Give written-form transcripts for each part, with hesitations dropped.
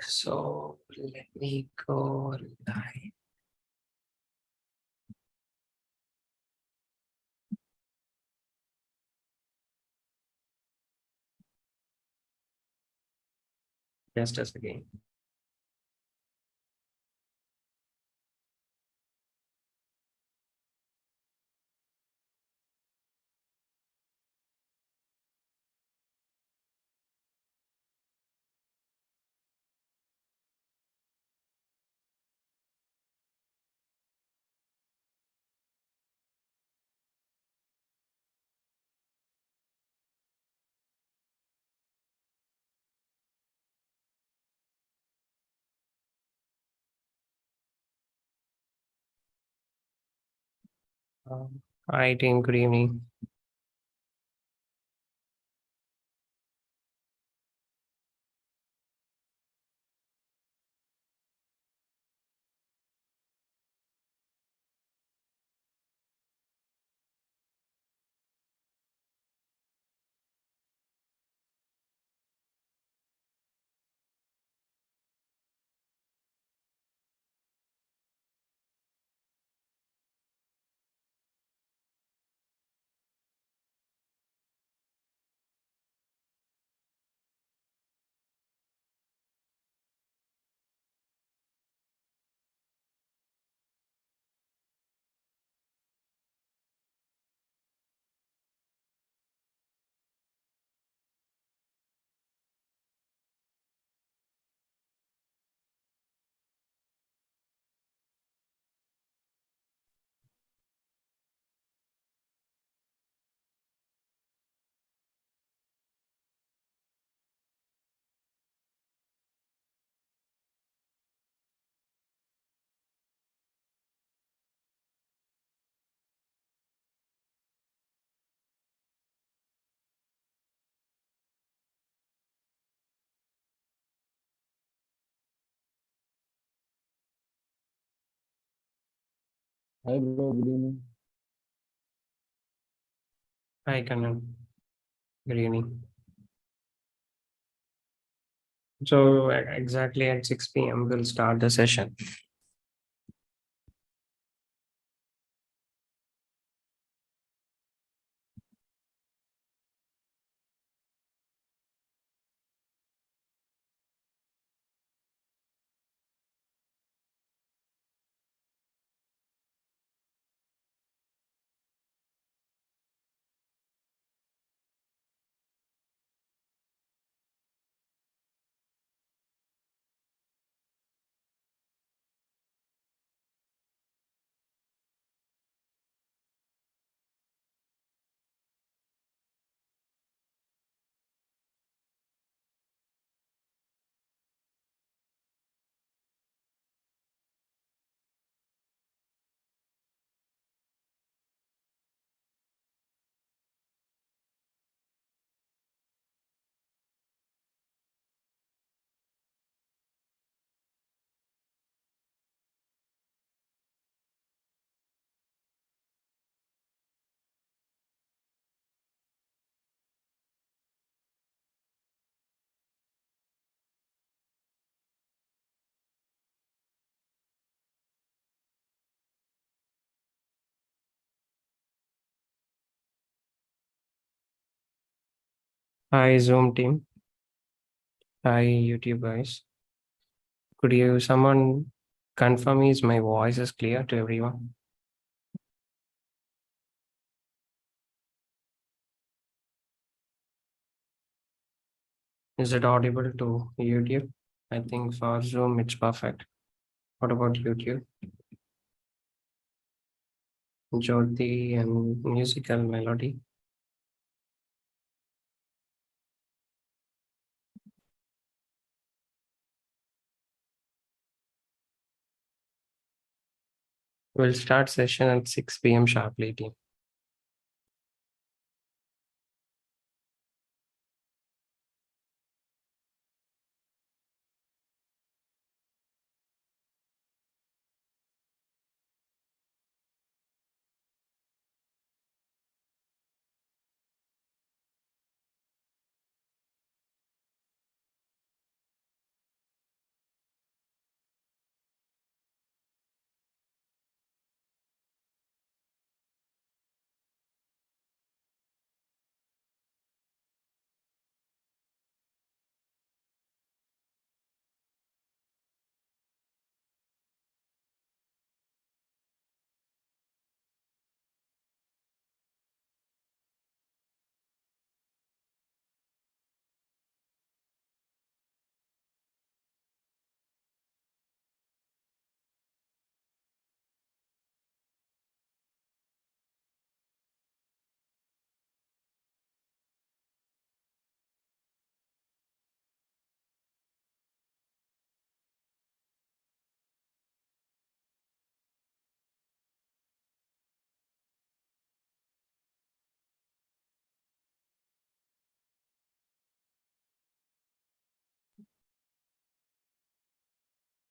So let me go live. Just a second. Hi team, good evening. Hi bro, good evening. Hi Kanan, good evening. So exactly at 6 p.m. we'll start the session. Hi Zoom team. Hi YouTube guys. Could you someone confirm is my voice is clear to everyone? Is it audible to YouTube? I think for Zoom it's perfect. What about YouTube? Jyoti and musical melody. We'll start session at 6 p.m. sharply, team.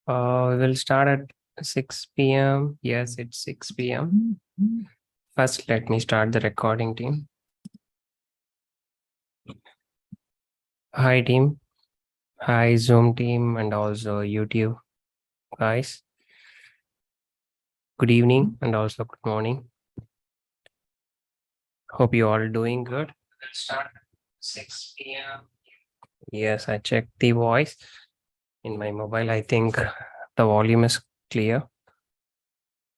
We will start at 6 p.m. Yes, it's 6 p.m. First, let me start the recording team. Hi, team. Hi, Zoom team, and also YouTube guys. Good evening and also good morning. Hope you all doing good. We'll start at 6 p.m. Yes, I checked the voice in my mobile. I think the volume is clear.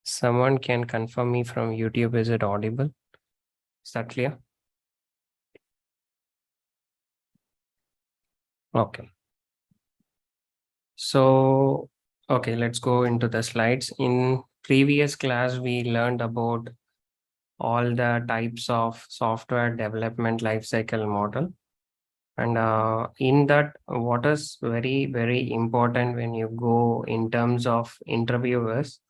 Someone can confirm me from YouTube. Is it audible? Is that clear? Okay. So, okay, let's go into the slides. In previous class, we learned about all the types of software development lifecycle model. And in that, what is very, very important when you go in terms of interviewers,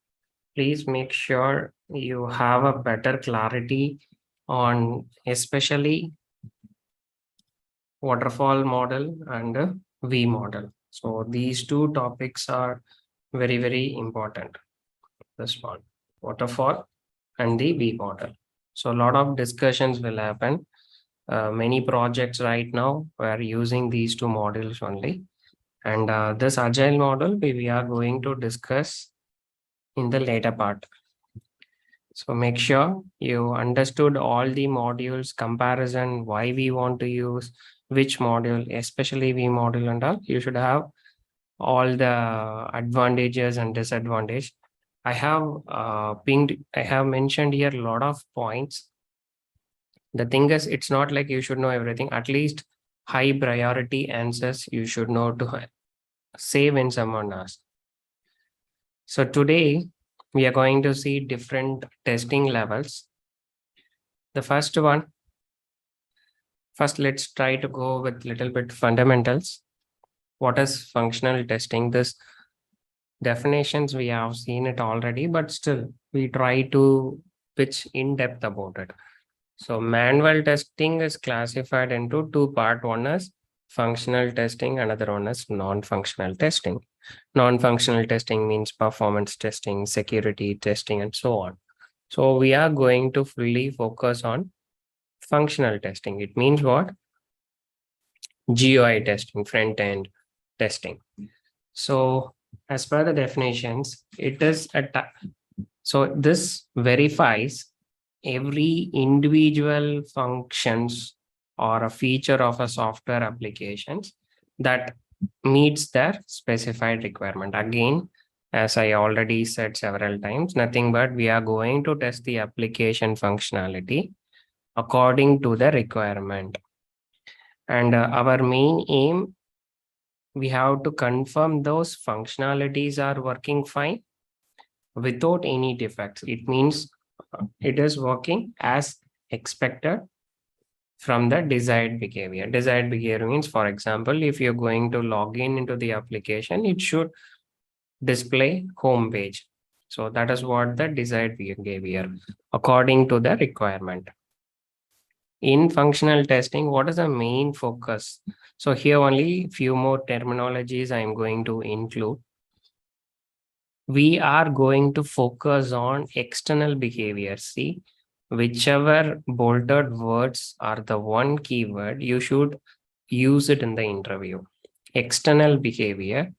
please make sure you have a better clarity on especially waterfall model and V model. So these two topics are very, very important. This one, waterfall and the V model. So a lot of discussions will happen. Many projects right now are using these two models only. And this agile model, we are going to discuss in the later part. So make sure you understood all the modules comparison, why we want to use which module, especially V module and all. You should have all the advantages and disadvantages. I have mentioned here a lot of points. The thing is, it's not like you should know everything. At least high priority answers you should know to say when someone asks. So today we are going to see different testing levels. The first one, first let's try to go with little bit fundamentals. What is functional testing? This definitions we have seen it already, but still we try to pitch in depth about it. So manual testing is classified into two parts. One is functional testing, another one is non-functional testing. Non-functional testing means performance testing, security testing, and so on. So we are going to fully focus on functional testing. It means what? GUI testing, front-end testing. So as per the definitions, it is so this verifies every individual functions or a feature of a software applications that meets their specified requirement. Again, as I already said several times, nothing but we are going to test the application functionality according to the requirement. And our main aim, we have to confirm those functionalities are working fine without any defects. It means it is working as expected from the desired behavior. Desired behavior means, for example, if you're going to log in into the application, it should display home page. So that is what the desired behavior according to the requirement. In functional testing, what is the main focus? So here only few more terminologies I'm going to include. We are going to focus on external behavior. See, whichever bolted words are the one keyword, you should use it in the interview. External behavior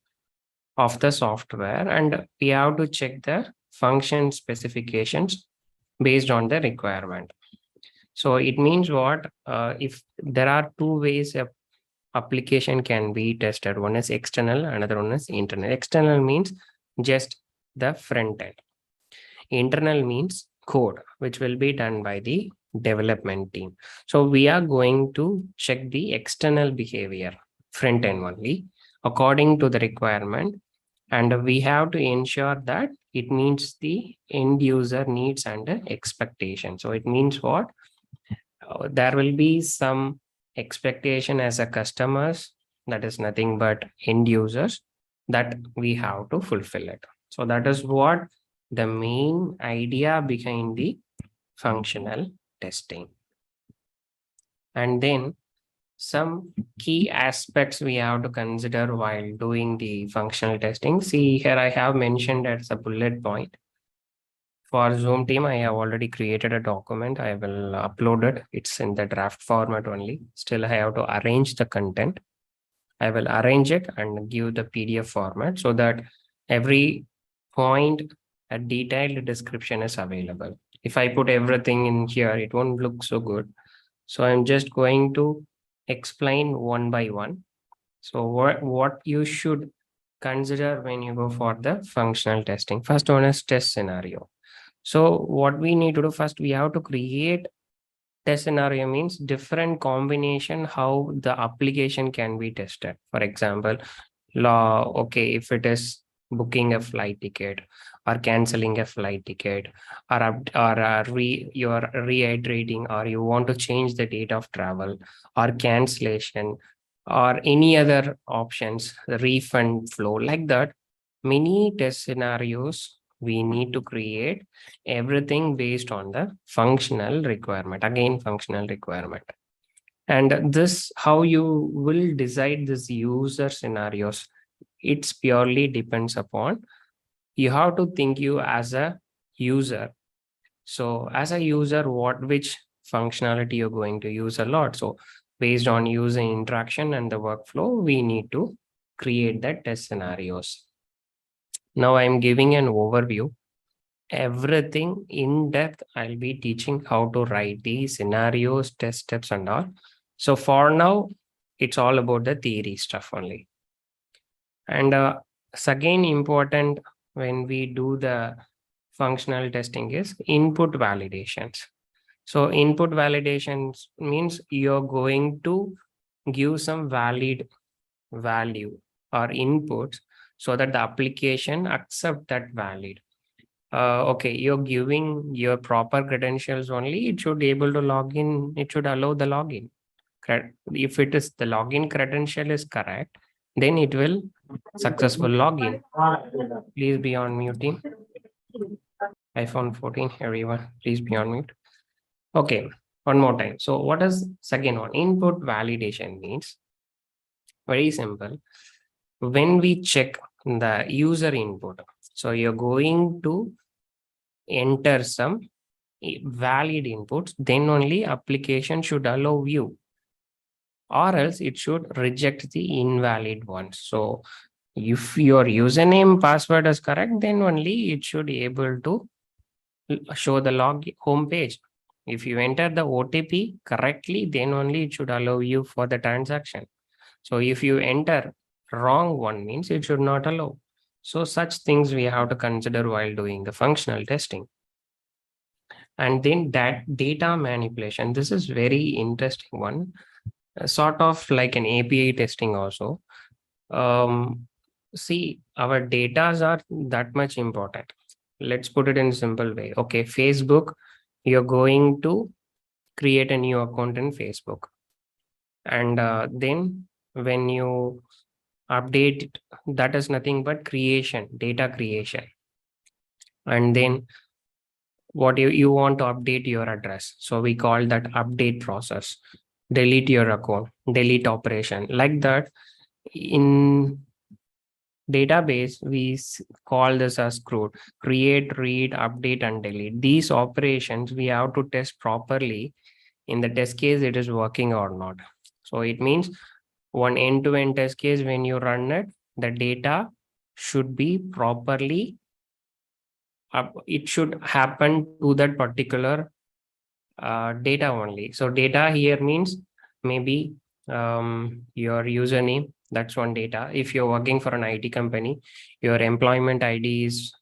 of the software, and we have to check the function specifications based on the requirement. So it means what? If there are two ways a application can be tested, one is external, another one is internal. External means just the front end. Internal means code, which will be done by the development team. So we are going to check the external behavior, front end only, according to the requirement. And we have to ensure that it meets the end user needs and expectation. So it means what? There will be some expectation as a customers, that is nothing but end users, that we have to fulfill it. So that is what the main idea behind the functional testing. And then some key aspects we have to consider while doing the functional testing. See here, I have mentioned as a bullet point. For Zoom team, I have already created a document. I will upload it. It's in the draft format only. Still, I have to arrange the content. I will arrange it and give the PDF format so that every point, a detailed description is available. If I put everything in here, it won't look so good. So I'm just going to explain one by one. So what you should consider when you go for the functional testing. First one is test scenario. So what we need to do first, we have to create test scenario means different combination how the application can be tested. For example, okay, if it is booking a flight ticket or canceling a flight ticket you're reiterating or you want to change the date of travel or cancellation or any other options, refund flow, like that, many test scenarios we need to create, everything based on the functional requirement, again functional requirement. And this how you will decide this user scenarios, it's purely depends upon, you have to think you as a user. So as a user, which functionality you're going to use a lot. So based on user interaction and the workflow, we need to create the test scenarios. Now I'm giving an overview. Everything in depth, I'll be teaching how to write the scenarios, test steps and all. So for now, it's all about the theory stuff only. And it's again important when we do the functional testing is input validations. So input validations means you're going to give some valid value or inputs so that the application accept that valid. Okay, you're giving your proper credentials only, it should be able to log in, it should allow the login. If it is the login credential is correct, then it will successful login. Please be on mute team. iPhone 14, everyone, please be on mute. Okay, one more time. So what is second one? Input validation means very simple. When we check the user input, so you're going to enter some valid inputs, then only application should allow you, or else it should reject the invalid ones. So if your username password is correct, then only it should be able to show the log home page. If you enter the OTP correctly, then only it should allow you for the transaction. So if you enter wrong one means it should not allow. So such things we have to consider while doing the functional testing. And then that data manipulation, this is very interesting one, sort of like an API testing also. See, our datas are that much important. Let's put it in a simple way. Okay, Facebook, you're going to create a new account in Facebook. And then when you update it, that is nothing but creation, data creation. And then what you want to update your address. So we call that update process. Delete your account, delete operation. Like that, in database, we call this as CRUD, create, read, update, and delete. These operations we have to test properly. In the test case, it is working or not. So it means one end-to-end test case, when you run it, the data should be properly it should happen to that particular data only. So data here means maybe your username, that's one data. If you're working for an IT company, your employment ID is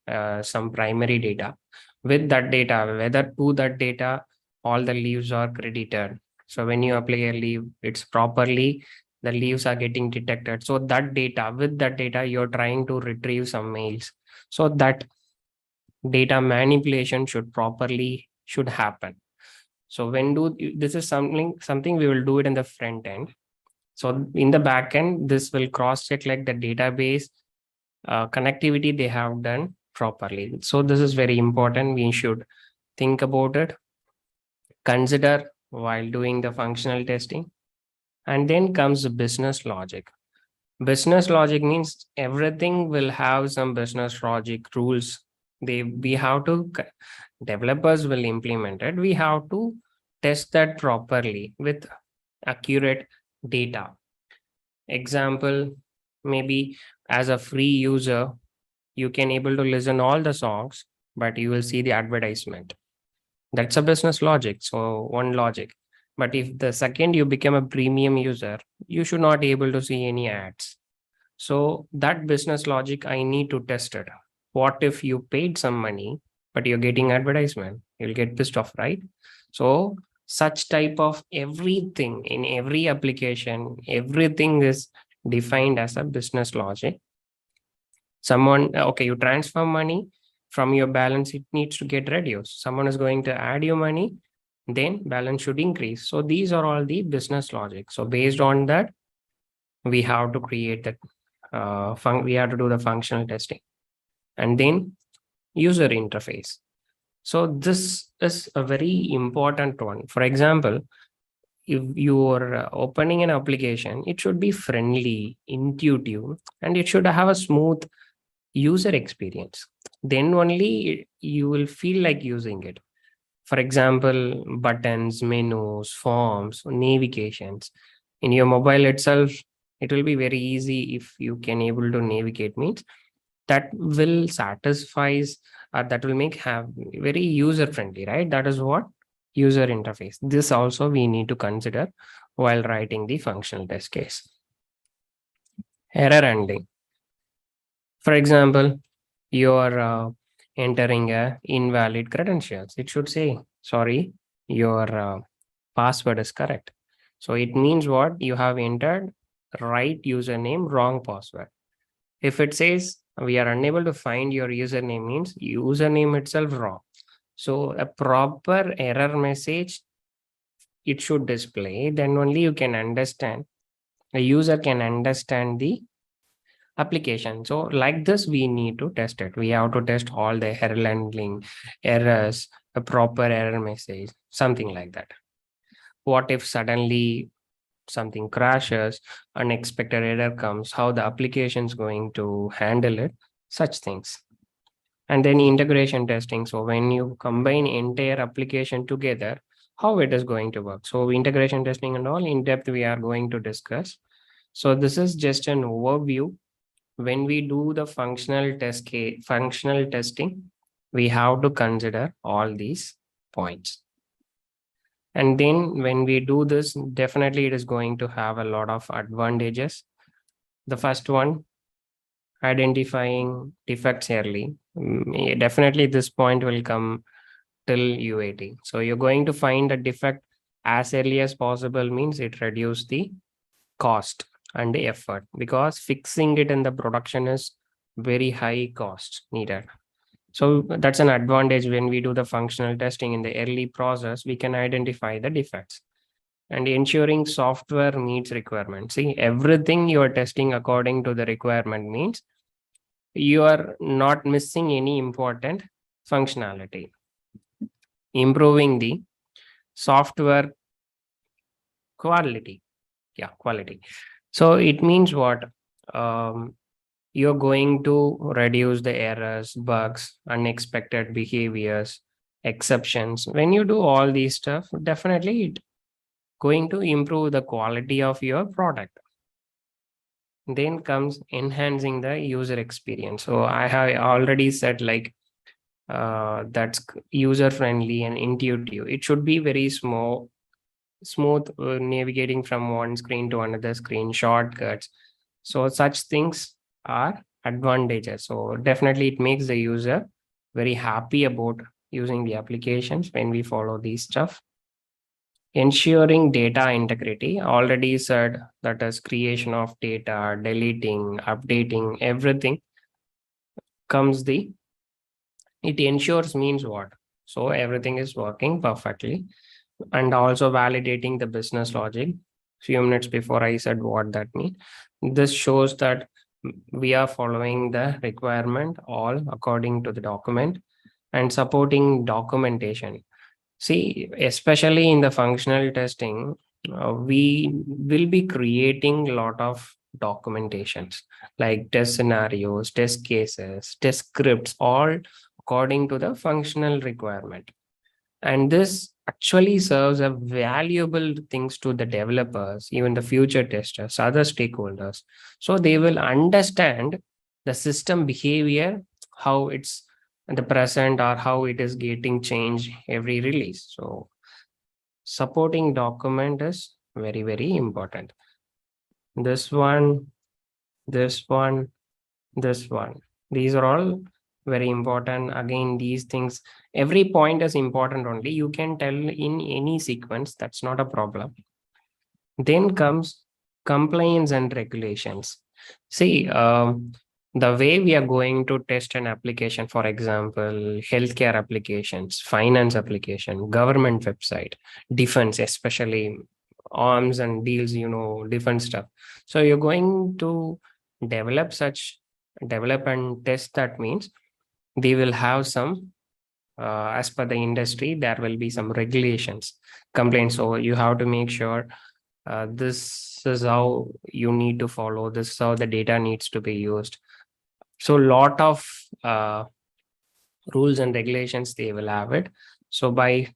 some primary data. With that data, whether to that data, all the leaves are credited. So when you apply a leave, it's properly, the leaves are getting detected. So that data, with that data, you're trying to retrieve some mails. So that data manipulation should happen. So this is something we will do it in the front end. So in the back end, this will cross check like the database connectivity they have done properly. So this is very important. We should think about it, consider while doing the functional testing. And then comes the business logic. Business logic means everything will have some business logic rules. We have to, developers will implement it. We have to test that properly with accurate data. Example, maybe as a free user, you can able to listen all the songs, but you will see the advertisement. That's a business logic. So one logic. But if the second you become a premium user, you should not able to see any ads. So that business logic, I need to test it. What if you paid some money, but you're getting advertisement? You'll get pissed off, right? So such type of everything in every application, everything is defined as a business logic. Someone, okay, you transfer money from your balance, it needs to get reduced. Someone is going to add your money, then balance should increase. So these are all the business logic. So based on that, we have to create that we have to do the functional testing, and then user interface. So this is a very important one. For example, if you're opening an application, it should be friendly, intuitive, and it should have a smooth user experience. Then only you will feel like using it. For example, buttons, menus, forms, navigations. In your mobile itself, it will be very easy if you can able to navigate, means that will satisfies or that will make have very user friendly, right? That is what user interface. This also we need to consider while writing the functional test case. Error handling. For example, you're entering a invalid credentials. It should say, sorry, your password is correct. So it means what? You have entered right username, wrong password. If it says we are unable to find your username, means username itself wrong. So a proper error message, it should display, then only you can understand, a user can understand the application. So like this, we need to test it. We have to test all the error handling, errors, a proper error message, something like that. What if suddenly something crashes, unexpected error comes, how the application is going to handle it, such things. And then integration testing. So when you combine entire application together, how it is going to work. So integration testing and all in depth we are going to discuss. So this is just an overview. When we do the functional testing, we have to consider all these points. And then when we do this, definitely it is going to have a lot of advantages. The first one, identifying defects early. Definitely this point will come till UAT. So you're going to find a defect as early as possible, means it reduces the cost and the effort, because fixing it in the production is very high cost needed. So that's an advantage. When we do the functional testing in the early process, we can identify the defects. And ensuring software meets requirements. See, everything you are testing according to the requirement means you are not missing any important functionality. Improving the software quality. Yeah, quality. So it means what? You're going to reduce the errors, bugs, unexpected behaviors, exceptions. When you do all these stuff, definitely it going to improve the quality of your product. Then comes enhancing the user experience. So I have already said like that's user friendly and intuitive. It should be very smooth navigating from one screen to another screen, shortcuts. So such things are advantages. So definitely it makes the user very happy about using the applications when we follow these stuff. Ensuring data integrity, already said, that is creation of data, deleting, updating, everything comes the, it ensures means what? So everything is working perfectly. And also validating the business logic. Few minutes before I said what that means. This shows that we are following the requirement all according to the document. And supporting documentation. See, especially in the functional testing, we will be creating a lot of documentations like test scenarios, test cases, test scripts, all according to the functional requirement. And this actually serves a valuable things to the developers, even the future testers, other stakeholders. So they will understand the system behavior, how it's in the present or how it is getting changed every release. So supporting document is very, very important. This one, this one, this one. These are all very important. Again, these things, every point is important only. You can tell in any sequence, that's not a problem. Then comes compliance and regulations. See, the way we are going to test an application, for example, healthcare applications, finance application, government website, defense, especially arms and deals, defense stuff. So you're going to develop such, develop and test. That means they will have some, as per the industry, there will be some regulations, complaints. So you have to make sure this is how you need to follow, this is how the data needs to be used. So lot of rules and regulations they will have it. So by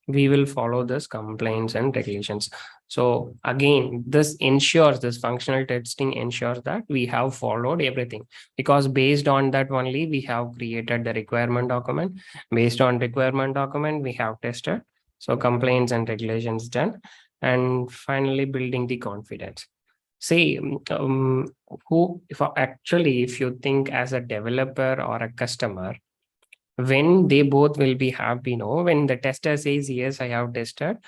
we will follow this complaints and regulations. So again, this ensures, this functional testing ensures that we have followed everything, because based on that only we have created the requirement document. Based on requirement document, we have tested. So complaints and regulations done. And finally building the confidence. See, if you think as a developer or a customer, when they both will be happy, when the tester says, yes, I have tested,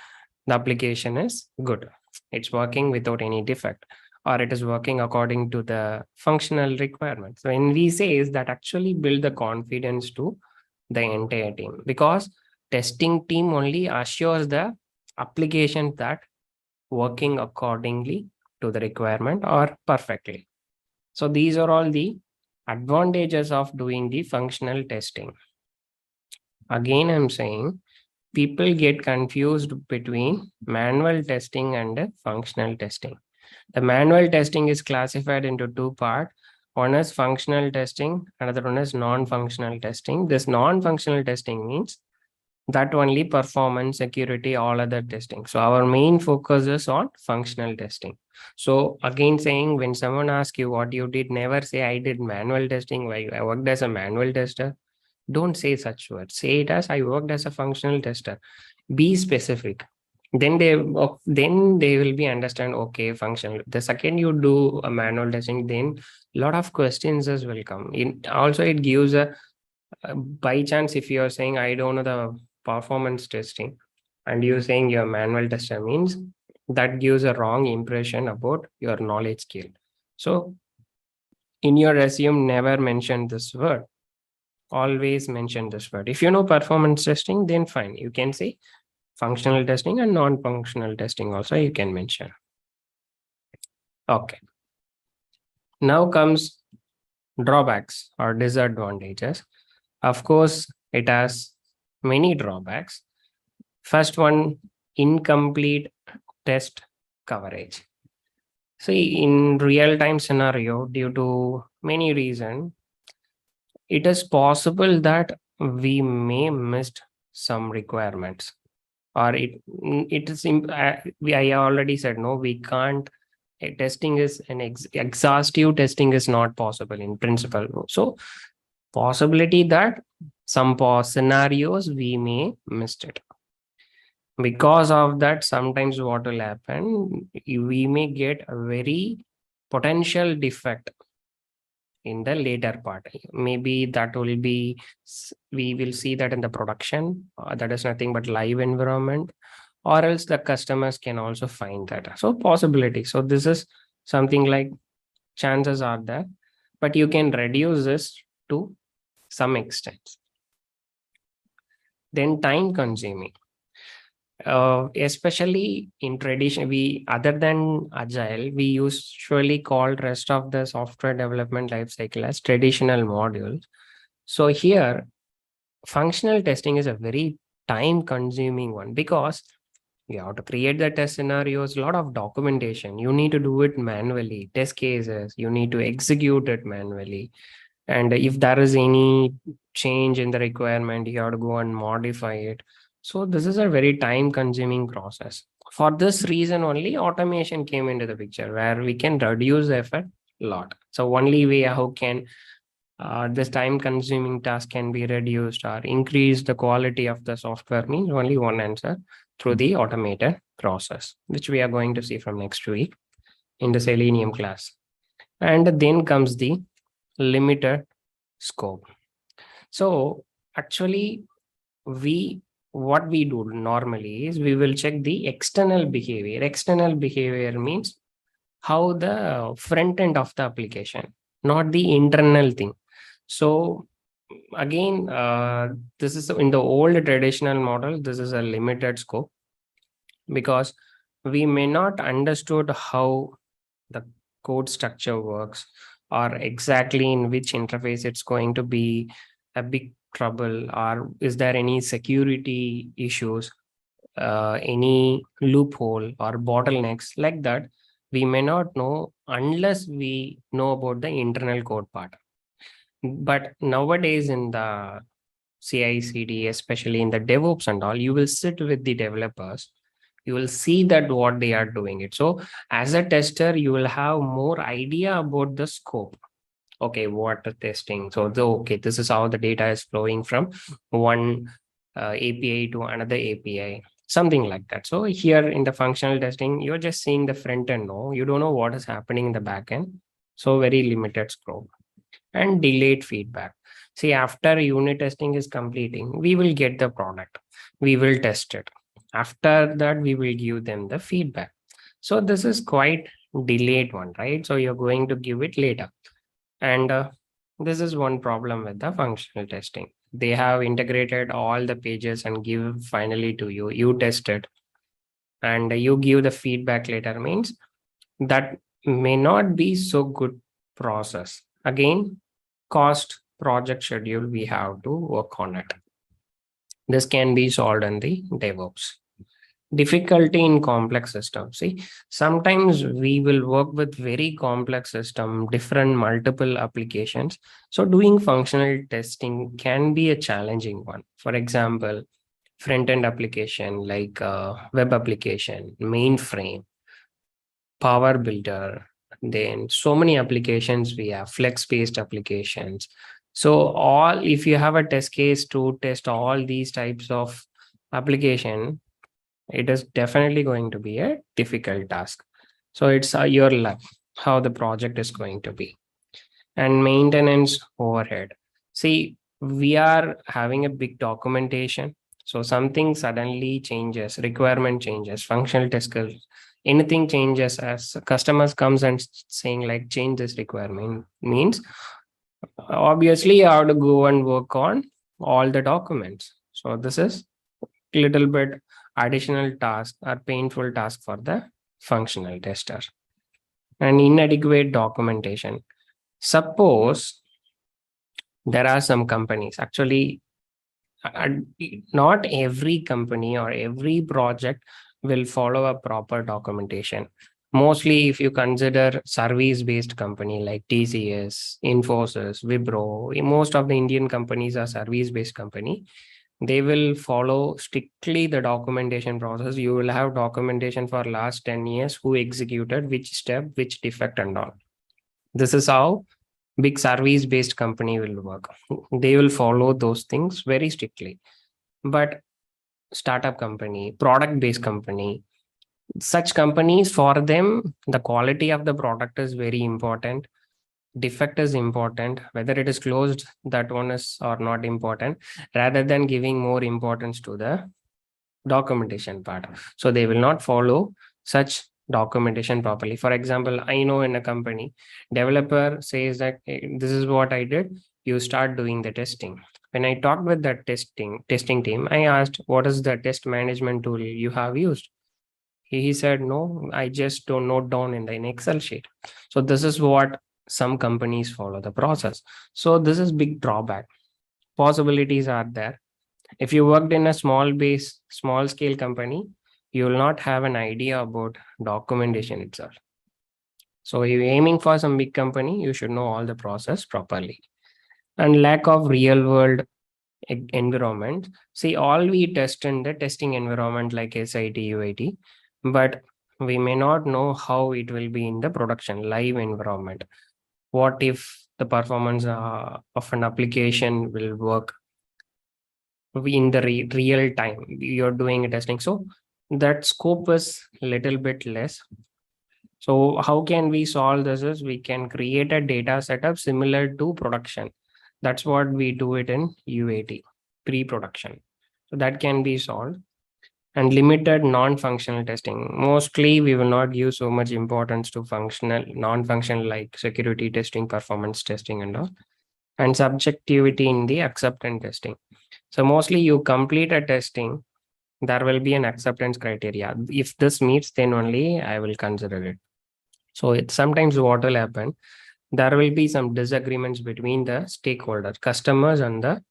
the application is good, it's working without any defect, or it is working according to the functional requirements. So when we say is that actually build the confidence to the entire team, because testing team only assures the application that working accordingly to the requirement or perfectly. So these are all the advantages of doing the functional testing. Again, I'm saying people get confused between manual testing and functional testing. The manual testing is classified into two parts. One is functional testing, another one is non-functional testing. This non-functional testing means that only performance, security, all other testing. So our main focus is on functional testing. So again, saying when someone asks you what you did, never say I did manual testing. I worked as a manual tester. Don't say such words. Say it as I worked as a functional tester. Be specific. Then they will be understand, okay, functional. The second you do a manual testing, then a lot of questions as will come in. Also, it gives by chance, if you're saying I don't know the performance testing and you're saying you're a manual tester, means that gives a wrong impression about your knowledge skill. So in your resume, never mention this word. Always mention this word. If you know performance testing, then fine. You can say functional testing and non-functional testing also you can mention. Okay. Now comes drawbacks or disadvantages. Of course, it has many drawbacks. First one, incomplete test coverage. See, in real-time scenario, due to many reasons, it is possible that we may missed some requirements, or it is I already said no, we can't. Testing is an exhaustive testing is not possible in principle. So possibility that some scenarios we may missed it. Because of that, sometimes what will happen, we may get a very potential defect in the later part. Maybe that will be, we will see that in the production, that is nothing but live environment, or else the customers can also find that. So possibility. So this is something like chances are there, but you can reduce this to some extent. Then time consuming. Especially in tradition, we other than agile, we usually call rest of the software development lifecycle as traditional modules. So here, functional testing is a very time consuming one, because You have to create the test scenarios, a lot of documentation. You need to do it manually, test cases, you need to execute it manually. And if there is any change in the requirement, you have to go and modify it. So this is a very time consuming process. For this reason only, automation came into the picture where we can reduce the effort a lot. So only way how can this time consuming task can be reduced or increase the quality of the software means only one answer, through the automated process, which we are going to see from next week in the Selenium class. And then comes the limited scope. So actually, what we do normally is we will check the external behavior. External behavior means how the front end of the application, not the internal thing. So again, this is in the old traditional model, this is a limited scope, because we may not understood how the code structure works, or exactly in which interface it's going to be a big trouble, or is there any security issues, any loophole or bottlenecks like that. We may not know unless we know about the internal code part. But nowadays in the CI/CD, especially in the DevOps and all, you will sit with the developers. You will see that what they are doing it. So as a tester, you will have more idea about the scope. Okay, what the testing. So okay, this is how the data is flowing from one API to another API, something like that. So here in the functional testing, you're just seeing the front end. No, you don't know what is happening in the back end. So very limited scope. And delayed feedback. See, after unit testing is completing, we will get the product. We will test it. After that, we will give them the feedback. So this is quite delayed one, right? So you're going to give it later. And this is one problem with the functional testing. They have integrated all the pages and give finally to you. You test it and you give the feedback later, means that may not be so good process. Again, cost, project schedule, we have to work on it. This can be solved in the DevOps. Difficulty in complex systems. See, sometimes we will work with very complex system, different multiple applications. So doing functional testing can be a challenging one. For example, front-end application like web application, mainframe, Power Builder, then so many applications we have, flex-based applications. So all, if you have a test case to test all these types of application, it is definitely going to be a difficult task. So it's your luck how the project is going to be. And maintenance overhead. See, we are having a big documentation. So something suddenly changes, requirement changes, functional test skills, anything changes as customers comes and saying like change this requirement, means obviously you have to go and work on all the documents. So this is little bit additional task or painful task for the functional tester. And inadequate documentation. Suppose there are some companies, actually not every company or every project will follow a proper documentation. Mostly if you consider service based company like TCS, Infosys, Wipro, most of the Indian companies are service based company. They will follow strictly the documentation process. You will have documentation for last 10 years, who executed which step, which defect and all. This is how big service based company will work. They will follow those things very strictly. But startup company, product based company, such companies, for them the quality of the product is very important, defect is important, whether it is closed, that one is or not important, rather than giving more importance to the documentation part. So they will not follow such documentation properly. For example, I know in a company, developer says that, "Hey, this is what I did, you start doing the testing." When I talked with that testing team, I asked, what is the test management tool you have used? He said, no, I just don't note down in the Excel sheet. So this is what some companies follow the process. So this is big drawback. Possibilities are there. If you worked in a small scale company, you will not have an idea about documentation itself. So if you're aiming for some big company, you should know all the process properly. And lack of real world environment. See, all we test in the testing environment like SIT, UIT, but we may not know how it will be in the production live environment. What if the performance of an application will work in the real time? You're doing testing. So that scope is little bit less. So how can we solve this is we can create a data setup similar to production. That's what we do it in UAT, pre-production. So that can be solved. And limited non-functional testing. Mostly we will not give so much importance to functional, non-functional like security testing, performance testing and all. And subjectivity in the acceptance testing. So mostly you complete a testing, there will be an acceptance criteria. If this meets, then only I will consider it. So it's sometimes what will happen, there will be some disagreements between the stakeholders, customers and the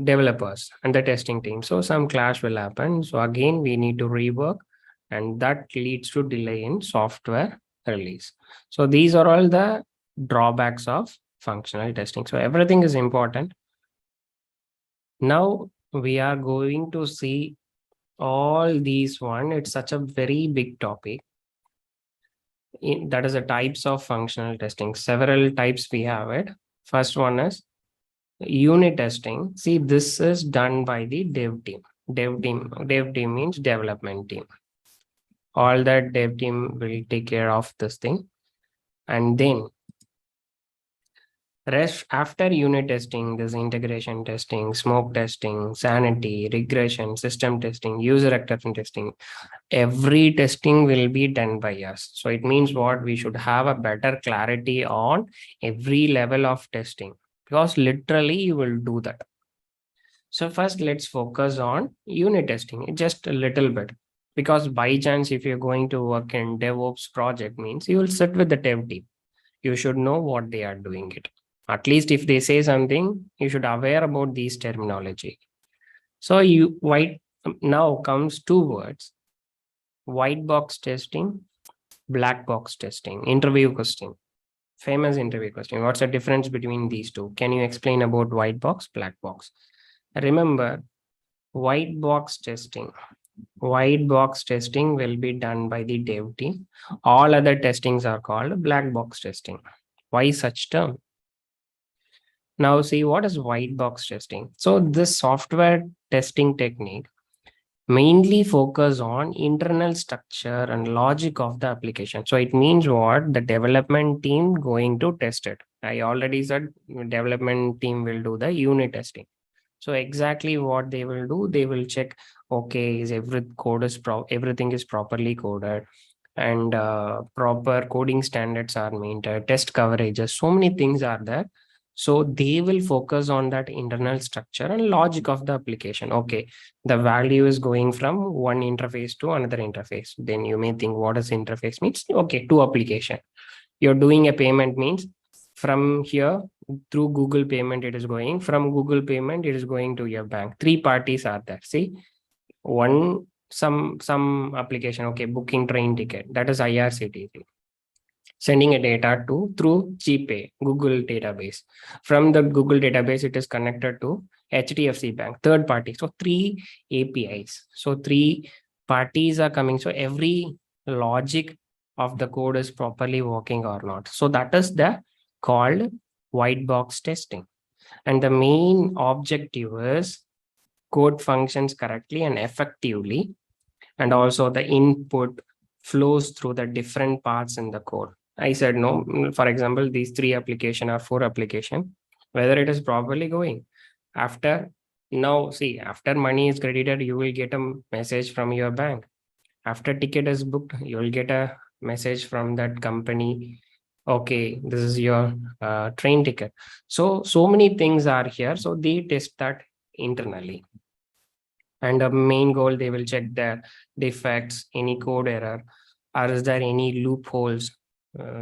developers and the testing team. So some clash will happen. So again, we need to rework, and that leads to delay in software release. So these are all the drawbacks of functional testing. So everything is important. Now we are going to see all these one. It's such a very big topic. That is the types of functional testing. Several types we have it. First one is unit testing. See, this is done by the dev team. Dev team means development team. All that dev team will take care of this thing. And then rest after unit testing, there's integration testing, smoke testing, sanity, regression, system testing, user acceptance testing. Every testing will be done by us. So it means what? We should have a better clarity on every level of testing, because literally you will do that. So first let's focus on unit testing, just a little bit, because by chance, if you're going to work in DevOps project means you will sit with the dev team. You should know what they are doing it. At least if they say something, you should aware about these terminology. So now comes two words: white box testing, black box testing, interview question, famous interview question. What's the difference between these two? Can you explain about white box, black box? Remember, white box testing. White box testing will be done by the dev team. All other testings are called black box testing. Why such term? Now see, what is white box testing? So this software testing technique mainly focus on internal structure and logic of the application. So it means what? The development team going to test it. I already said development team will do the unit testing. So exactly what they will do, they will check, okay, is everything is properly coded, and proper coding standards are maintained, test coverages, so many things are there. So they will focus on that internal structure and logic of the application. Okay, the value is going from one interface to another interface. Then you may think, what does interface means? Okay, to application. You're doing a payment means from here through Google payment, it is going. From Google payment, it is going to your bank. Three parties are there. See, one, some application, okay, booking train ticket, that is IRCTC. Sending a data to through GPay, Google database. From the Google database, it is connected to HDFC Bank, third party. So three APIs. So three parties are coming. So every logic of the code is properly working or not. So that is the called white box testing. And the main objective is code functions correctly and effectively, and also the input flows through the different parts in the code. I said no, for example, these three application or four application, whether it is properly going. After now, see, after money is credited, you will get a message from your bank. After ticket is booked, you will get a message from that company. Okay, this is your train ticket. So many things are here. So they test that internally. And the main goal, they will check the defects, any code error, or is there any loopholes,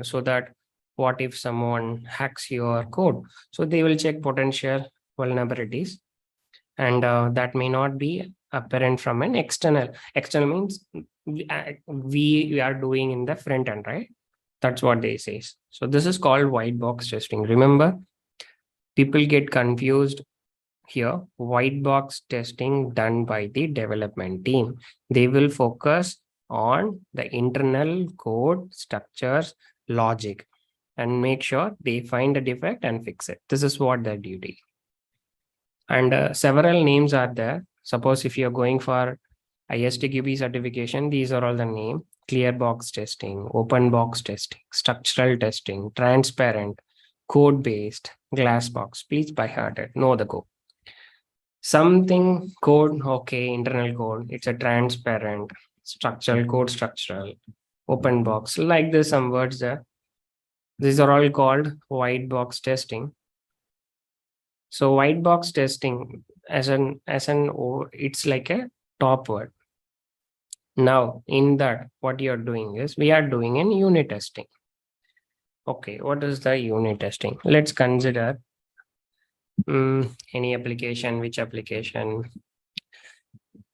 so that what if someone hacks your code? So they will check potential vulnerabilities, and that may not be apparent from an external. External means we are doing in the front end, right? That's what they say. So this is called white box testing. Remember, people get confused here. White box testing done by the development team. They will focus on the internal code structures, logic, and make sure they find a defect and fix it. This is what their duty. And several names are there. Suppose if you're going for ISTQB certification, these are all the name: clear box testing, open box testing, structural testing, transparent, code based, glass box. Please by heart it, know the code. Something code, okay, internal code, it's a transparent, structural code, structural, open box, like this, some words there. These are all called white box testing. So white box testing it's like a top word. Now in that, what you're doing is we are doing an unit testing. Okay, what is the unit testing? Let's consider any application. Which application?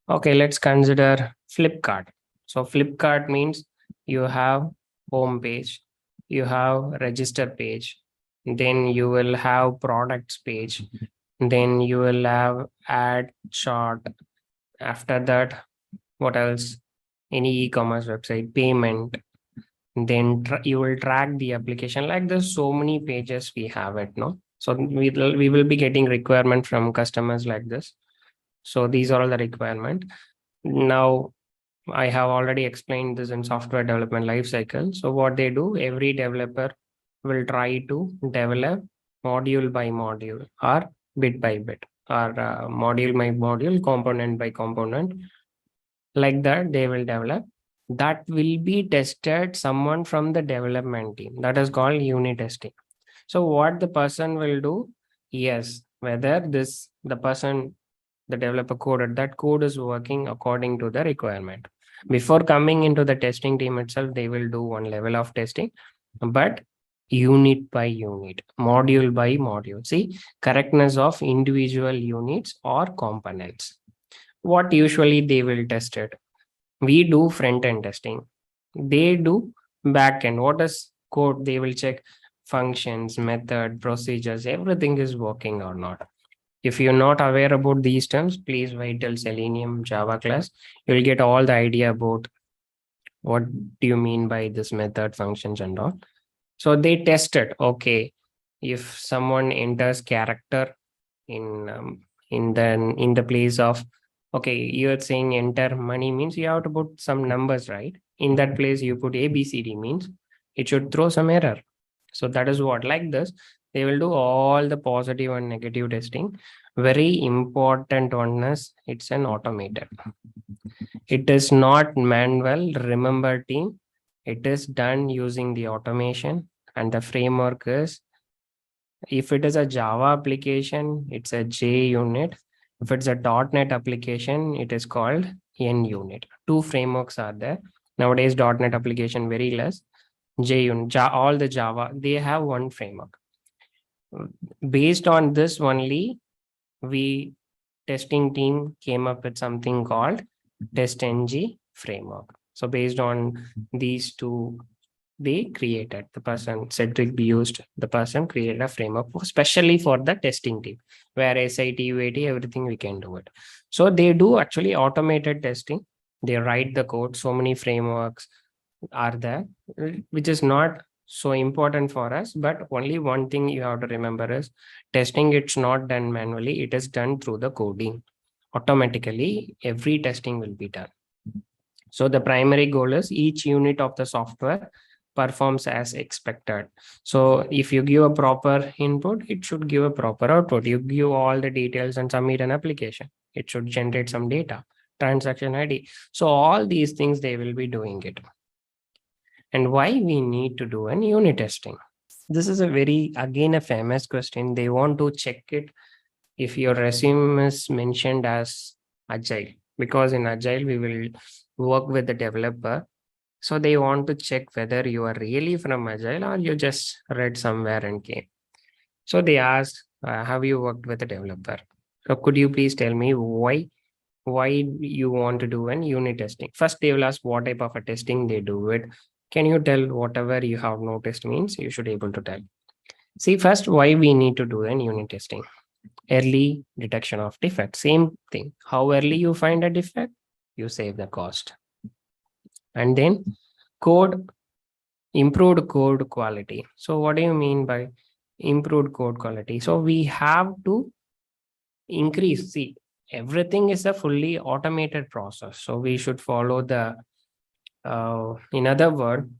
Okay, let's consider Flipkart. So Flipkart means you have home page, you have register page, then you will have products page, then you will have ad chart. After that, what else? Any e-commerce website, payment, then you will track the application. Like there's so many pages we have it, no? So we will be getting requirement from customers like this. So these are all the requirement. Now I have already explained this in software development lifecycle. So what they do, every developer will try to develop module by module or bit by bit or module by module, component by component. Like that, they will develop. That will be tested someone from the development team. That is called unit testing. So what the person will do, yes, whether the developer coded, that code is working according to the requirement. Before coming into the testing team itself, they will do one level of testing, but unit by unit, module by module. See, correctness of individual units or components. What usually they will test it? We do front end testing. They do back end. What is code? They will check functions, method, procedures, everything is working or not. If you're not aware about these terms, please wait till Selenium Java class. You'll get all the idea about what do you mean by this method, functions, and all. So they tested. Okay, if someone enters character in the place of, okay, you're saying enter money means you have to put some numbers, right? In that place, you put ABCD means it should throw some error. So that is what, like this, they will do all the positive and negative testing. Very important one is it's an automated. It is not manual. Remember, team, it is done using the automation, and the framework is, if it is a Java application, it's a JUnit. If it's a .NET application, it is called NUnit. Two frameworks are there. Nowadays, .NET application very less. JUnit, all the Java, they have one framework. Based on this only, we testing team came up with something called TestNG Framework. So based on these two, they created, the person Cedric used, the person created a framework especially for the testing team, where SIT, UAT, everything we can do it. So they do actually automated testing. They write the code. So many frameworks are there, which is not so important for us. But only one thing you have to remember is testing, it's not done manually. It is done through the coding. Automatically, every testing will be done. So the primary goal is each unit of the software performs as expected. So if you give a proper input, it should give a proper output. You give all the details and submit an application, it should generate some data, transaction ID. So all these things, they will be doing it. And why we need to do an unit testing? This is a very, again, a famous question. They want to check it if your resume is mentioned as Agile, because in Agile, we will work with the developer. So they want to check whether you are really from Agile or you just read somewhere and came. So they asked, have you worked with a developer? So could you please tell me why why you want to do an unit testing. First, they will ask what type of a testing they do it. Can you tell whatever you have noticed means you should able to tell. See, first, why we need to do an unit testing. Early detection of defect. Same thing. How early you find a defect, you save the cost. And then code, improved code quality. So what do you mean by improved code quality? So we have to increase. See, everything is a fully automated process. So we should follow the, in other word,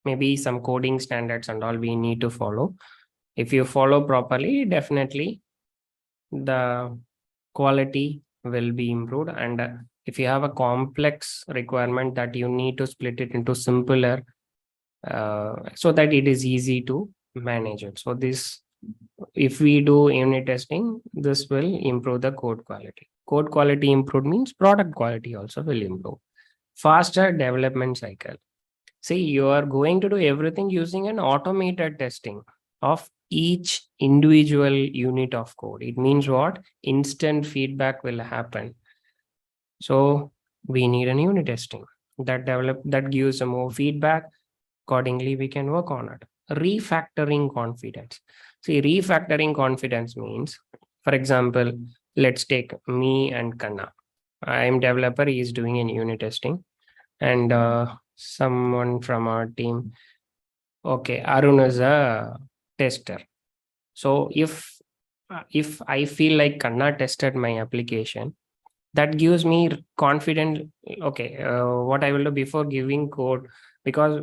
maybe some coding standards and all we need to follow. If you follow properly, definitely the quality will be improved. And if you have a complex requirement that you need to split it into simpler, so that it is easy to manage it. So this, if we do unit testing, this will improve the code quality. Code quality improved means product quality also will improve. Faster development cycle. See, you are going to do everything using an automated testing of each individual unit of code. It means what? Instant feedback will happen. So we need an unit testing that gives some more feedback. Accordingly, we can work on it. Refactoring confidence. See, refactoring confidence means, for example, let's take me and Kanna. I am developer, he is doing an unit testing, and someone from our team, okay, Arun is a tester. So if I feel like Kanna tested my application, that gives me confident. Okay, what I will do before giving code, because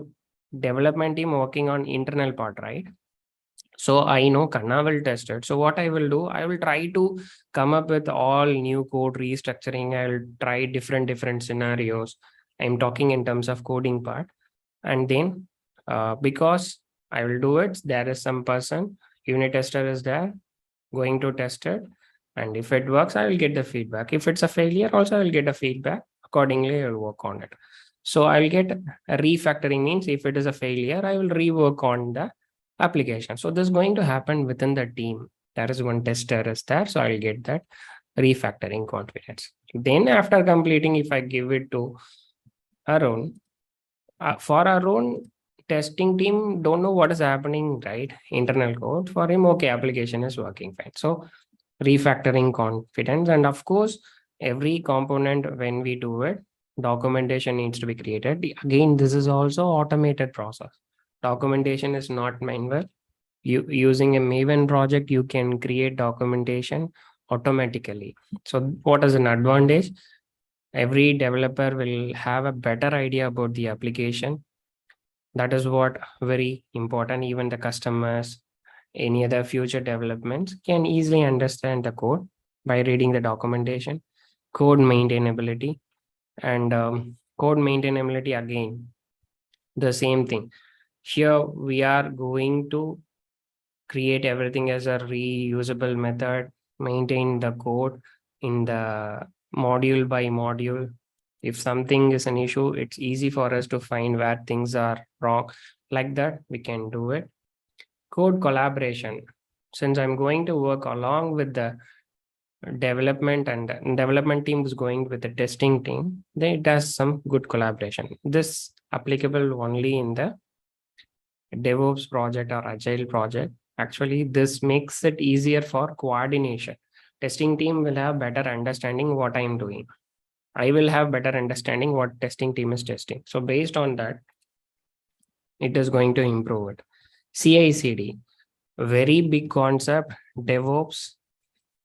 development team working on internal part, right? So I know Kanna will test it. So what I will do, I will try to come up with all new code restructuring. I'll try different scenarios. I'm talking in terms of coding part. And then because I will do it, there is some person, unit tester is there, going to test it. And if it works, I will get the feedback. If it's a failure, also I will get a feedback. Accordingly, I will work on it. So I'll get a refactoring means if it is a failure, I will rework on the application. So this is going to happen within the team. There is one tester is there. So I'll get that refactoring confidence. Then after completing, if I give it to Arun, for our own testing team, don't know what is happening, right? Internal code for him, okay, application is working fine. So refactoring confidence, and of course, every component when we do it, documentation needs to be created. Again, this is also automated process. Documentation is not manual. You using a Maven project, you can create documentation automatically. So what is an advantage? Every developer will have a better idea about the application. That is what very important. Even the customers, any other future developments can easily understand the code by reading the documentation. Code maintainability, and code maintainability, again, the same thing. Here we are going to create everything as a reusable method, maintain the code in the module by module. If something is an issue, it's easy for us to find where things are wrong. Like that, we can do it. Code collaboration. Since I'm going to work along with the development, and the development team is going with the testing team, then it does some good collaboration. This applicable only in the DevOps project or agile project. Actually, this makes it easier for coordination. Testing team will have better understanding what I'm doing. I will have better understanding what testing team is testing. So based on that, it is going to improve it. CI/CD, very big concept. DevOps,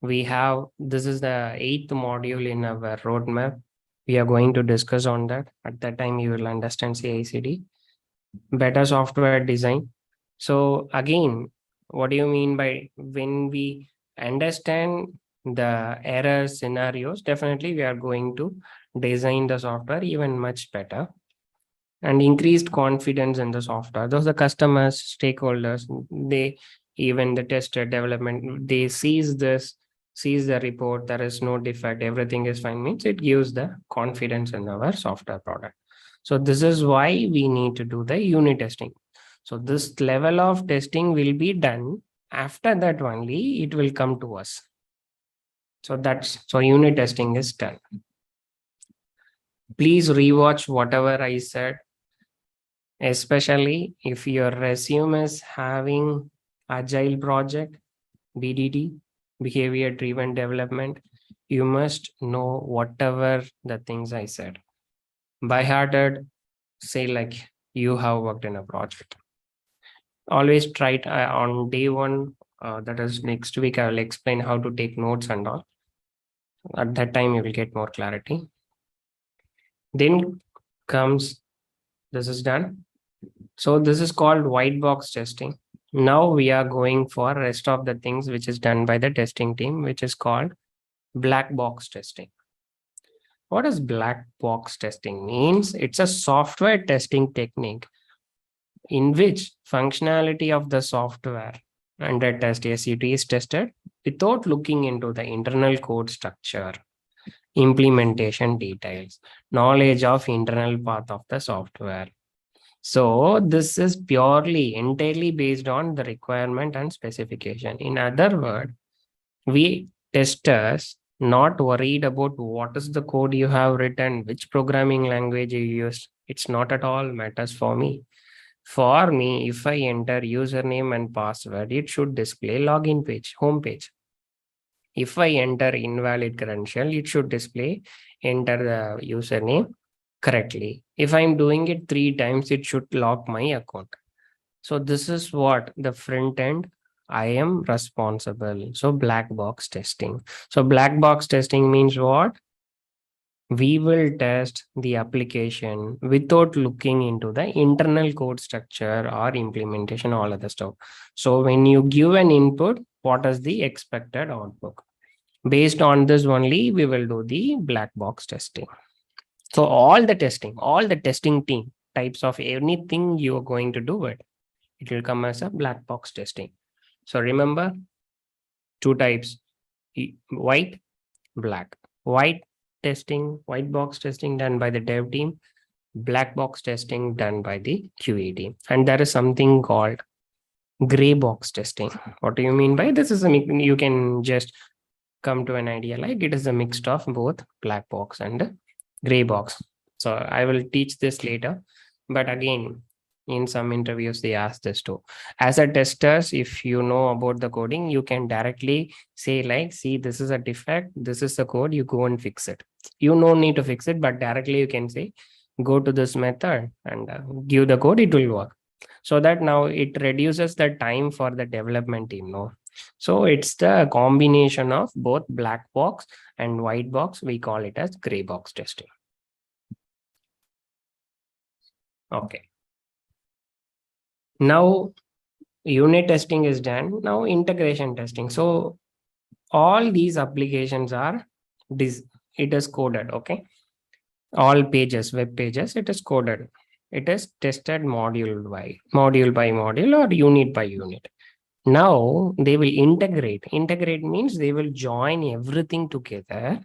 we have, this is the 8th module in our roadmap. We are going to discuss on that. At that time, you will understand CI/CD. Better software design. So again, what do you mean by when we understand the error scenarios? Definitely, we are going to design the software even much better. And increased confidence in the software. Those are customers, stakeholders, they, even the tester development, they sees the report, there is no defect, everything is fine, means it gives the confidence in our software product. So this is why we need to do the unit testing. So this level of testing will be done. After that only it will come to us. So unit testing is done. Please rewatch whatever I said, especially if your resume is having agile project, BDD, behavior driven development. You must know whatever the things I said. By hearted, say like you have worked in a project. Always try it on day one. That is next week. I will explain how to take notes and all. At that time, you will get more clarity. Then comes this is done. So this is called white box testing. Now we are going for rest of the things which is done by the testing team, which is called black box testing. What does black box testing means? It's a software testing technique in which functionality of the software under test SUT is tested without looking into the internal code structure, implementation details, knowledge of internal path of the software. So this is purely entirely based on the requirement and specification. In other words, we testers not worried about what is the code you have written, which programming language you used. It's not at all matters for me. For me, if I enter username and password, it should display login page, home page. If I enter invalid credential, it should display enter the username correctly. If I'm doing it 3 times, it should lock my account. So this is what the front end I am responsible. So black box testing. So black box testing means what? We will test the application without looking into the internal code structure or implementation, all other stuff. So when you give an input, what is the expected output? Based on this only, we will do the black box testing. So all the testing team types of anything you are going to do it will come as a black box testing. So remember 2 types, white, black. White testing, white box testing done by the dev team, black box testing done by the QA team. And there is something called gray box testing. What do you mean by this? Is you can just come to an idea like it is a mix of both black box and gray box. So I will teach this later. But again, in some interviews, they ask this too. As a testers, if you know about the coding, you can directly say like, see, this is a defect. This is the code. You go and fix it. You no need to fix it, but directly you can say, go to this method and give the code. It will work. So that now it reduces the time for the development team. No. So it's the combination of both black box and white box. We call it as gray box testing. Okay. Now unit testing is done. Now integration testing. So all these applications are this. It is coded. Okay. All pages, web pages, it is coded. It is tested module by module or unit by unit. Now they will integrate. Integrate means they will join everything together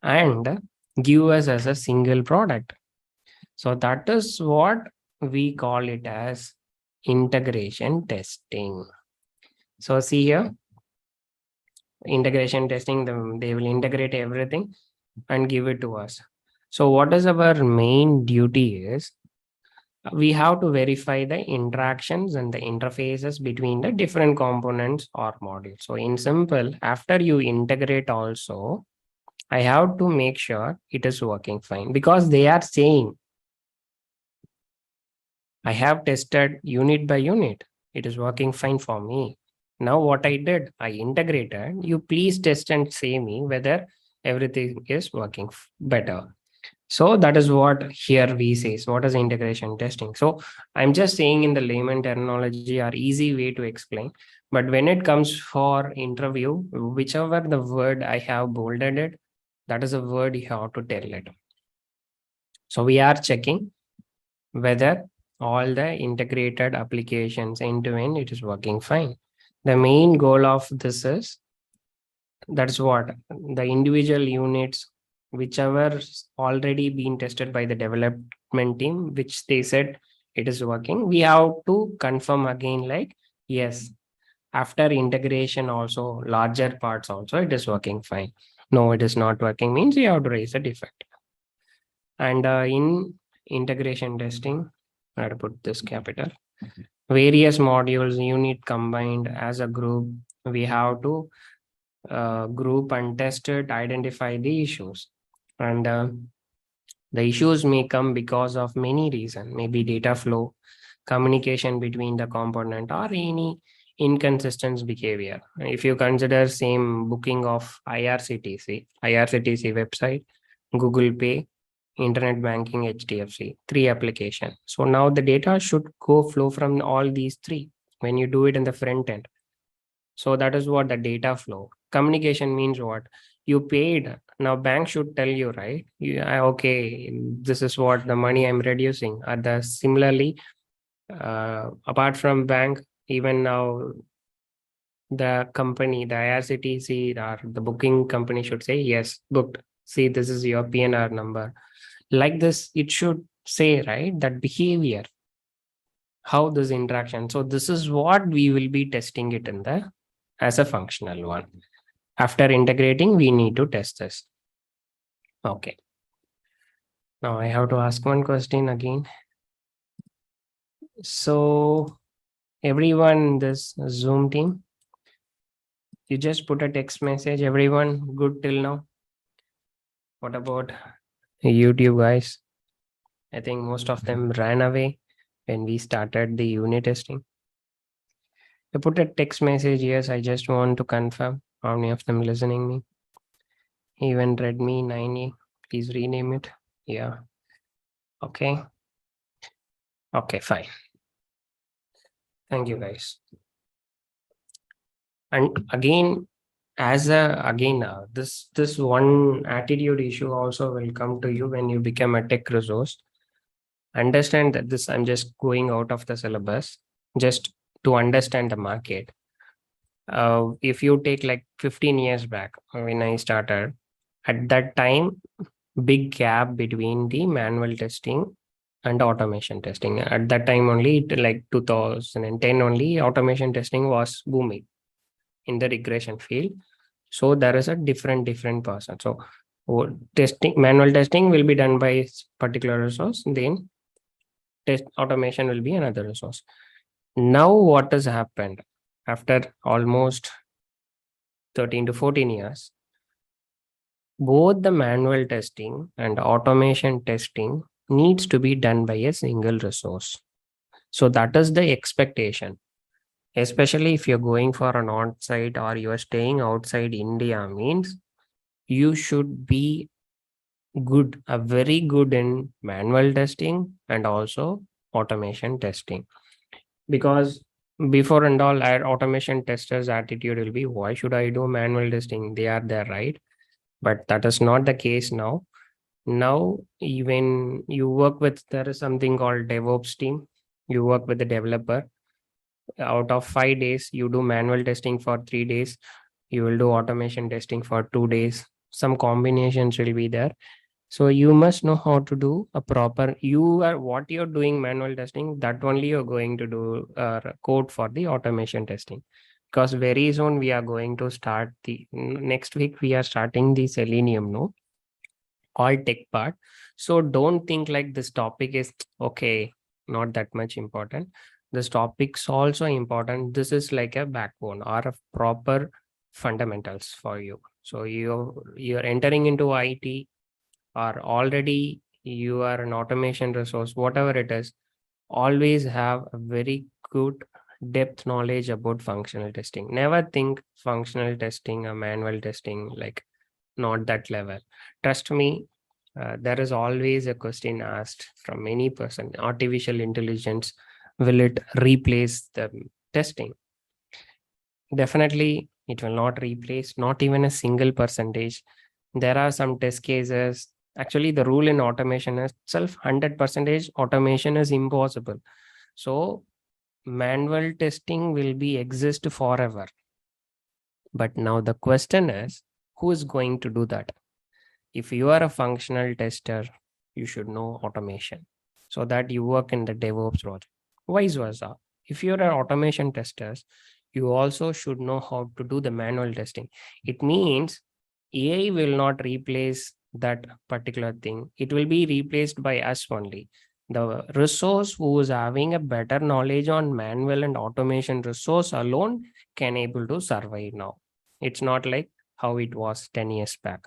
and give us as a single product. So that is what we call it as integration testing. So see here, integration testing, they will integrate everything and give it to us. So what is our main duty is, we have to verify the interactions and the interfaces between the different components or modules. So in simple, after you integrate also, I have to make sure it is working fine, because they are saying I have tested unit by unit. It is working fine for me. Now what I did, I integrated. You please test and say me whether everything is working better. So that is what here we say. So what is integration testing? So I'm just saying in the layman terminology or easy way to explain. But when it comes for interview, whichever the word I have bolded it, that is a word you have to tell it. So we are checking whether all the integrated applications end to end, it is working fine. The main goal of this is, that's what the individual units, whichever already been tested by the development team, which they said it is working, we have to confirm again like, yes, After integration also, larger parts also, it is working fine. No, it is not working means you have to raise a defect. And in integration testing, I have to put this capital. Various modules, unit combined as a group, we have to group and test it, identify the issues. And the issues may come because of many reasons, maybe data flow, communication between the component, or any inconsistent behavior. If you consider same booking of IRCTC website, Google Pay, internet banking, HDFC, three application. So now the data should go flow from all these three when you do it in the front end. So that is what the data flow. Communication means what? You paid. Now bank should tell you, right? Okay, this is what the money I'm reducing. Similarly, apart from bank, even now the company, the IRCTC or the booking company should say, yes, booked. See, this is your PNR number. Like this, it should say, right, that behavior, how this interaction. So this is what we will be testing it in the as a functional one. After integrating, we need to test this. Okay. Now I have to ask one question again. So everyone, this Zoom team, you just put a text message, everyone good till now? What about YouTube guys? I think most of them ran away when we started the unit testing. I put a text message, yes, I just want to confirm how many of them listening me. Even Redmi 9A, please rename it. Yeah. Okay. Okay, fine. Thank you guys. And again, this one attitude issue also will come to you when you become a tech resource. Understand that this, I'm just going out of the syllabus just to understand the market. If you take like 15 years back when I started, at that time, big gap between the manual testing and automation testing. At that time only, like 2010 only, automation testing was booming in the regression field. So there is a different person. So manual testing will be done by particular resource, then test automation will be another resource. Now what has happened after almost 13 to 14 years, both the manual testing and automation testing needs to be done by a single resource. So that is the expectation, especially if you're going for an on-site or you're staying outside India, means you should be very good in manual testing and also automation testing. Because before and all, our automation testers' attitude will be, why should I do manual testing? They are there, right? But that is not the case now. Now, even you work with, there is something called DevOps team. You work with the developer. Out of 5 days, you do manual testing for 3 days. You will do automation testing for 2 days. Some combinations will be there. So you must know how to do a proper, what you're doing manual testing, that only you're going to do code for the automation testing. Because very soon we are going to start next week, we are starting the Selenium, no? All tech part. So don't think like this topic is okay, not that much important. This topic's also important. This is like a backbone or a proper fundamentals for you. So you're entering into IT, or already you are an automation resource, whatever it is, always have a very good depth knowledge about functional testing. Never think functional testing or manual testing, like not that level. Trust me, there is always a question asked from any person, artificial intelligence, will it replace the testing? Definitely, it will not replace, not even a single percentage. There are some test cases. Actually, the rule in automation itself, 100% automation is impossible. So manual testing will be exist forever. But now the question is, who is going to do that? If you are a functional tester, you should know automation so that you work in the DevOps project. Vice versa. If you're an automation tester, you also should know how to do the manual testing. It means AI will not replace that particular thing. It will be replaced by us only. The resource who is having a better knowledge on manual and automation resource alone can able to survive now. It's not like how it was 10 years back.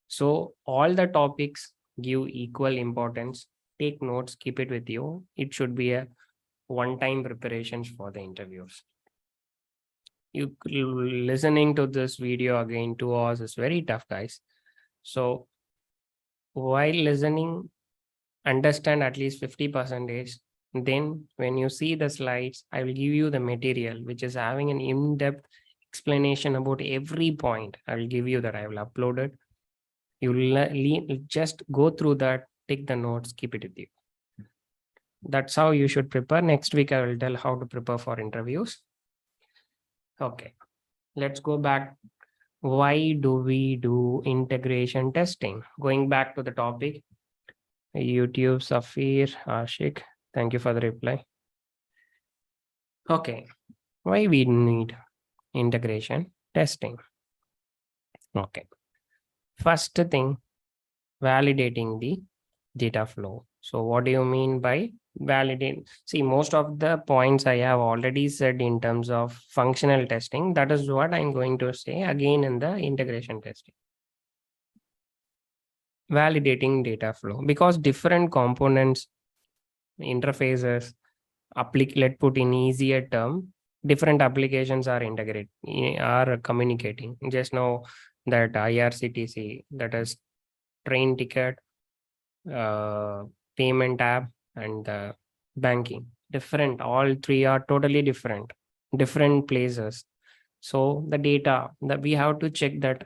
So all the topics give equal importance. Take notes, keep it with you. It should be a one-time preparations for the interviews. You listening to this video again 2 hours is very tough, guys. So while listening, understand at least 50%. Then when you see the slides, I will give you the material which is having an in-depth explanation about every point. I will give you that. I will upload it. You just go through that, take the notes, keep it with you. That's how you should prepare. Next week, I will tell how to prepare for interviews. Okay, let's go back. Why do we do integration testing? Going back to the topic, YouTube, Safir, Ashik, thank you for the reply. Okay, why we need integration testing? Okay, first thing, validating the data flow. So what do you mean by validate? See, most of the points I have already said in terms of functional testing. That is what I'm going to say again in the integration testing. Validating data flow, because different components, interfaces, let's put in easier term, different applications are integrated, are communicating. Just know that IRCTC, that is train ticket, payment app, and the banking, different. All three are totally different places. So the data that we have to check that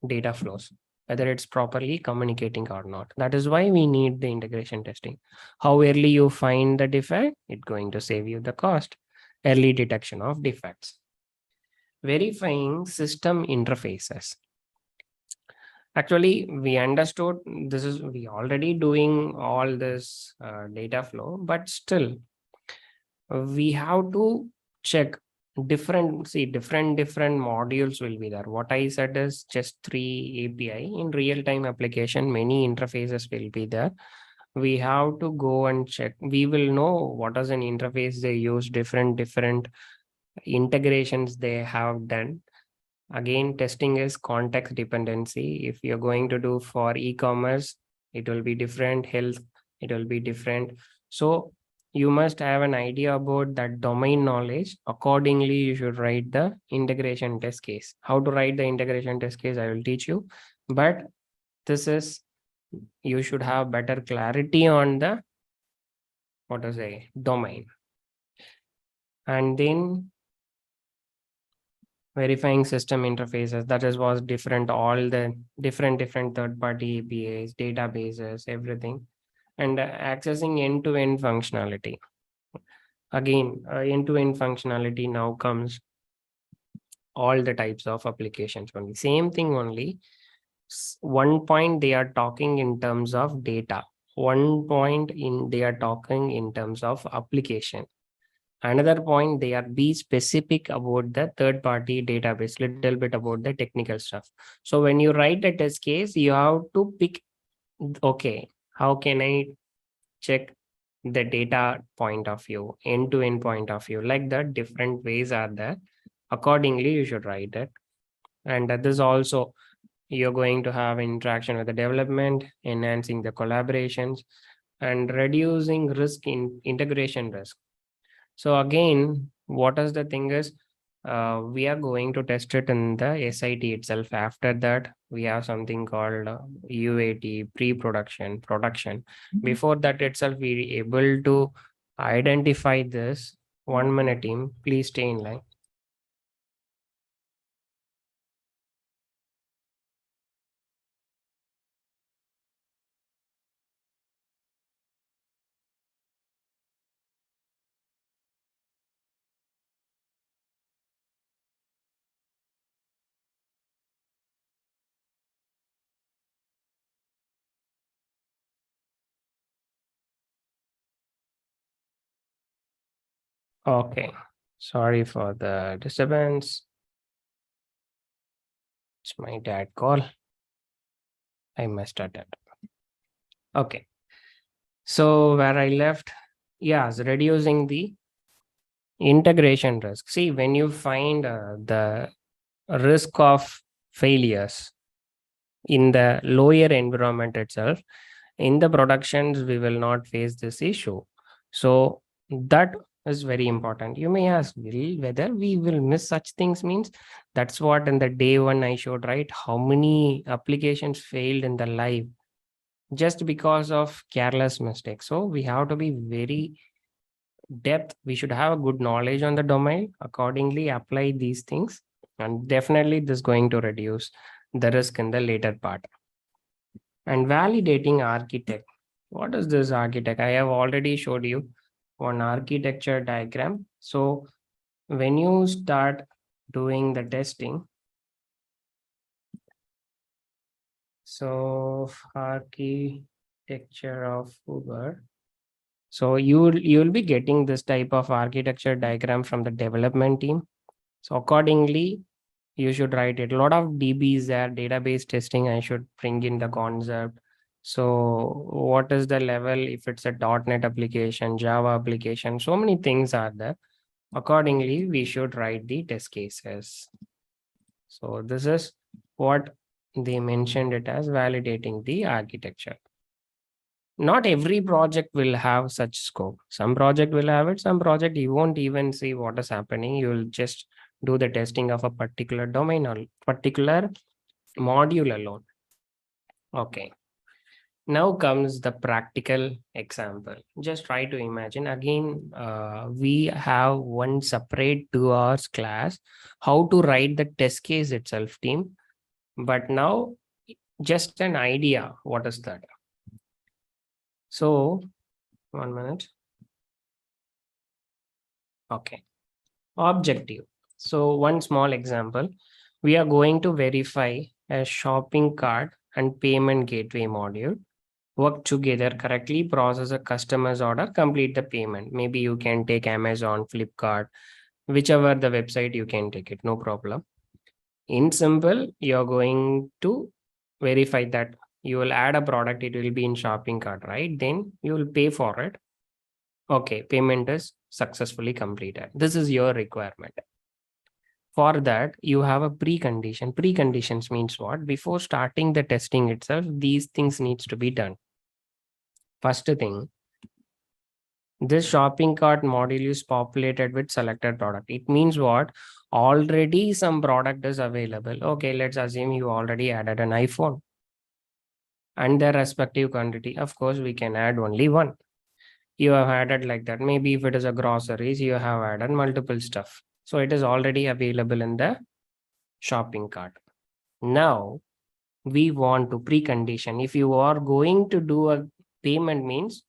data flows, whether it's properly communicating or not. That is why we need the integration testing. How early you find the defect, it's going to save you the cost. Early detection of defects. Verifying system interfaces. Actually, we understood this is, we already doing all this data flow, but still we have to check different modules will be there. What I said is just 3 API. In real-time application, many interfaces will be there. We have to go and check. We will know what is an interface they use, different integrations they have done. Again, testing is context dependency. If you're going to do for e-commerce, it will be different. Health, it will be different. So you must have an idea about that domain knowledge. Accordingly, you should write the integration test case. How to write the integration test case, I will teach you. But this is, you should have better clarity on the, what to say, domain. And then verifying system interfaces, that is was different, all the different third-party APIs, databases, everything. And accessing end-to-end functionality. Again, end-to-end functionality now comes all the types of applications only. Same thing only. One point they are talking in terms of data. One point in they are talking in terms of application. Another point, they are be specific about the third party database, little bit about the technical stuff. So when you write a test case, you have to pick, okay, how can I check the data point of view, end-to-end point of view, like that different ways are there. Accordingly, you should write it. And that is also, you're going to have interaction with the development, enhancing the collaborations, and reducing risk in integration risk. So again, what is the thing is, we are going to test it in the SIT itself. After that, we have something called UAT, pre-production, production. Before that itself, we able to identify this. 1 minute, team, please stay in line. Okay. Sorry for the disturbance. It's my dad call. I messed it up. Okay. So where I left, yes, reducing the integration risk. See, when you find the risk of failures in the lower environment itself, in the productions, we will not face this issue. So that is very important. You may ask, whether we will miss such things means that's what in the day one I showed, right? How many applications failed in the live just because of careless mistakes. So we have to be very depth. We should have a good knowledge on the domain, accordingly apply these things, and definitely this is going to reduce the risk in the later part. And validating architect. What is this architect? I have already showed you one architecture diagram. So when you start doing the testing, so architecture of Uber. So you'll be getting this type of architecture diagram from the development team. So accordingly, you should write it. A lot of DBs there, database testing. I should bring in the concept. So what is the level if it's a .NET application, Java application? So many things are there. Accordingly, we should write the test cases. So this is what they mentioned it as validating the architecture. Not every project will have such scope. Some project will have it, some project you won't even see what is happening. You'll just do the testing of a particular domain or particular module alone. Okay. Now comes the practical example. Just try to imagine again, we have one separate 2 hours class, how to write the test case itself team. But now just an idea, what is that? So 1 minute. Okay. Objective. So one small example, we are going to verify a shopping cart and payment gateway module work together correctly, process a customer's order, complete the payment. Maybe you can take Amazon, Flipkart, whichever the website you can take it, no problem. In simple, you're going to verify that you will add a product, it will be in shopping cart, right? Then you will pay for it. Okay, payment is successfully completed. This is your requirement. For that, you have a precondition. Preconditions means what? Before starting the testing itself, these things needs to be done. First thing, this shopping cart module is populated with selected product. It means what? Already some product is available. Okay, let's assume you already added an iPhone and their respective quantity. Of course, we can add only one. You have added like that. Maybe if it is a groceries, you have added multiple stuff. So it is already available in the shopping cart. Now we want to precondition. If you are going to do a payment means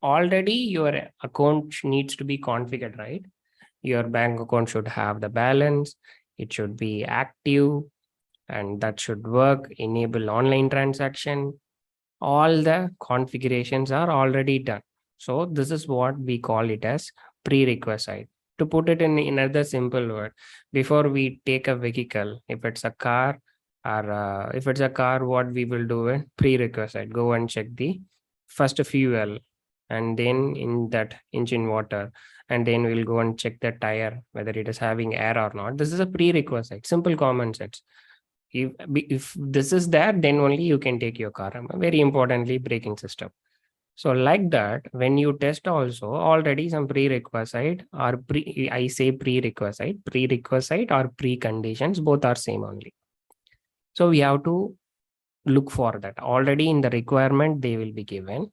already your account needs to be configured, right? Your bank account should have the balance. It should be active and that should work. Enable online transaction. All the configurations are already done. So this is what we call it as prerequisite. To put it in another simple word, before we take a vehicle, if it's a car or if it's a car, what we will do it prerequisite, go and check the first fuel and then in that engine water, and then we'll go and check the tire whether it is having air or not. This is a prerequisite, simple common sense. If this is there, then only you can take your car. Very importantly, braking system. So like that, when you test also, already some prerequisite or I say prerequisite or preconditions, both are same only. So we have to look for that. Already in the requirement, they will be given.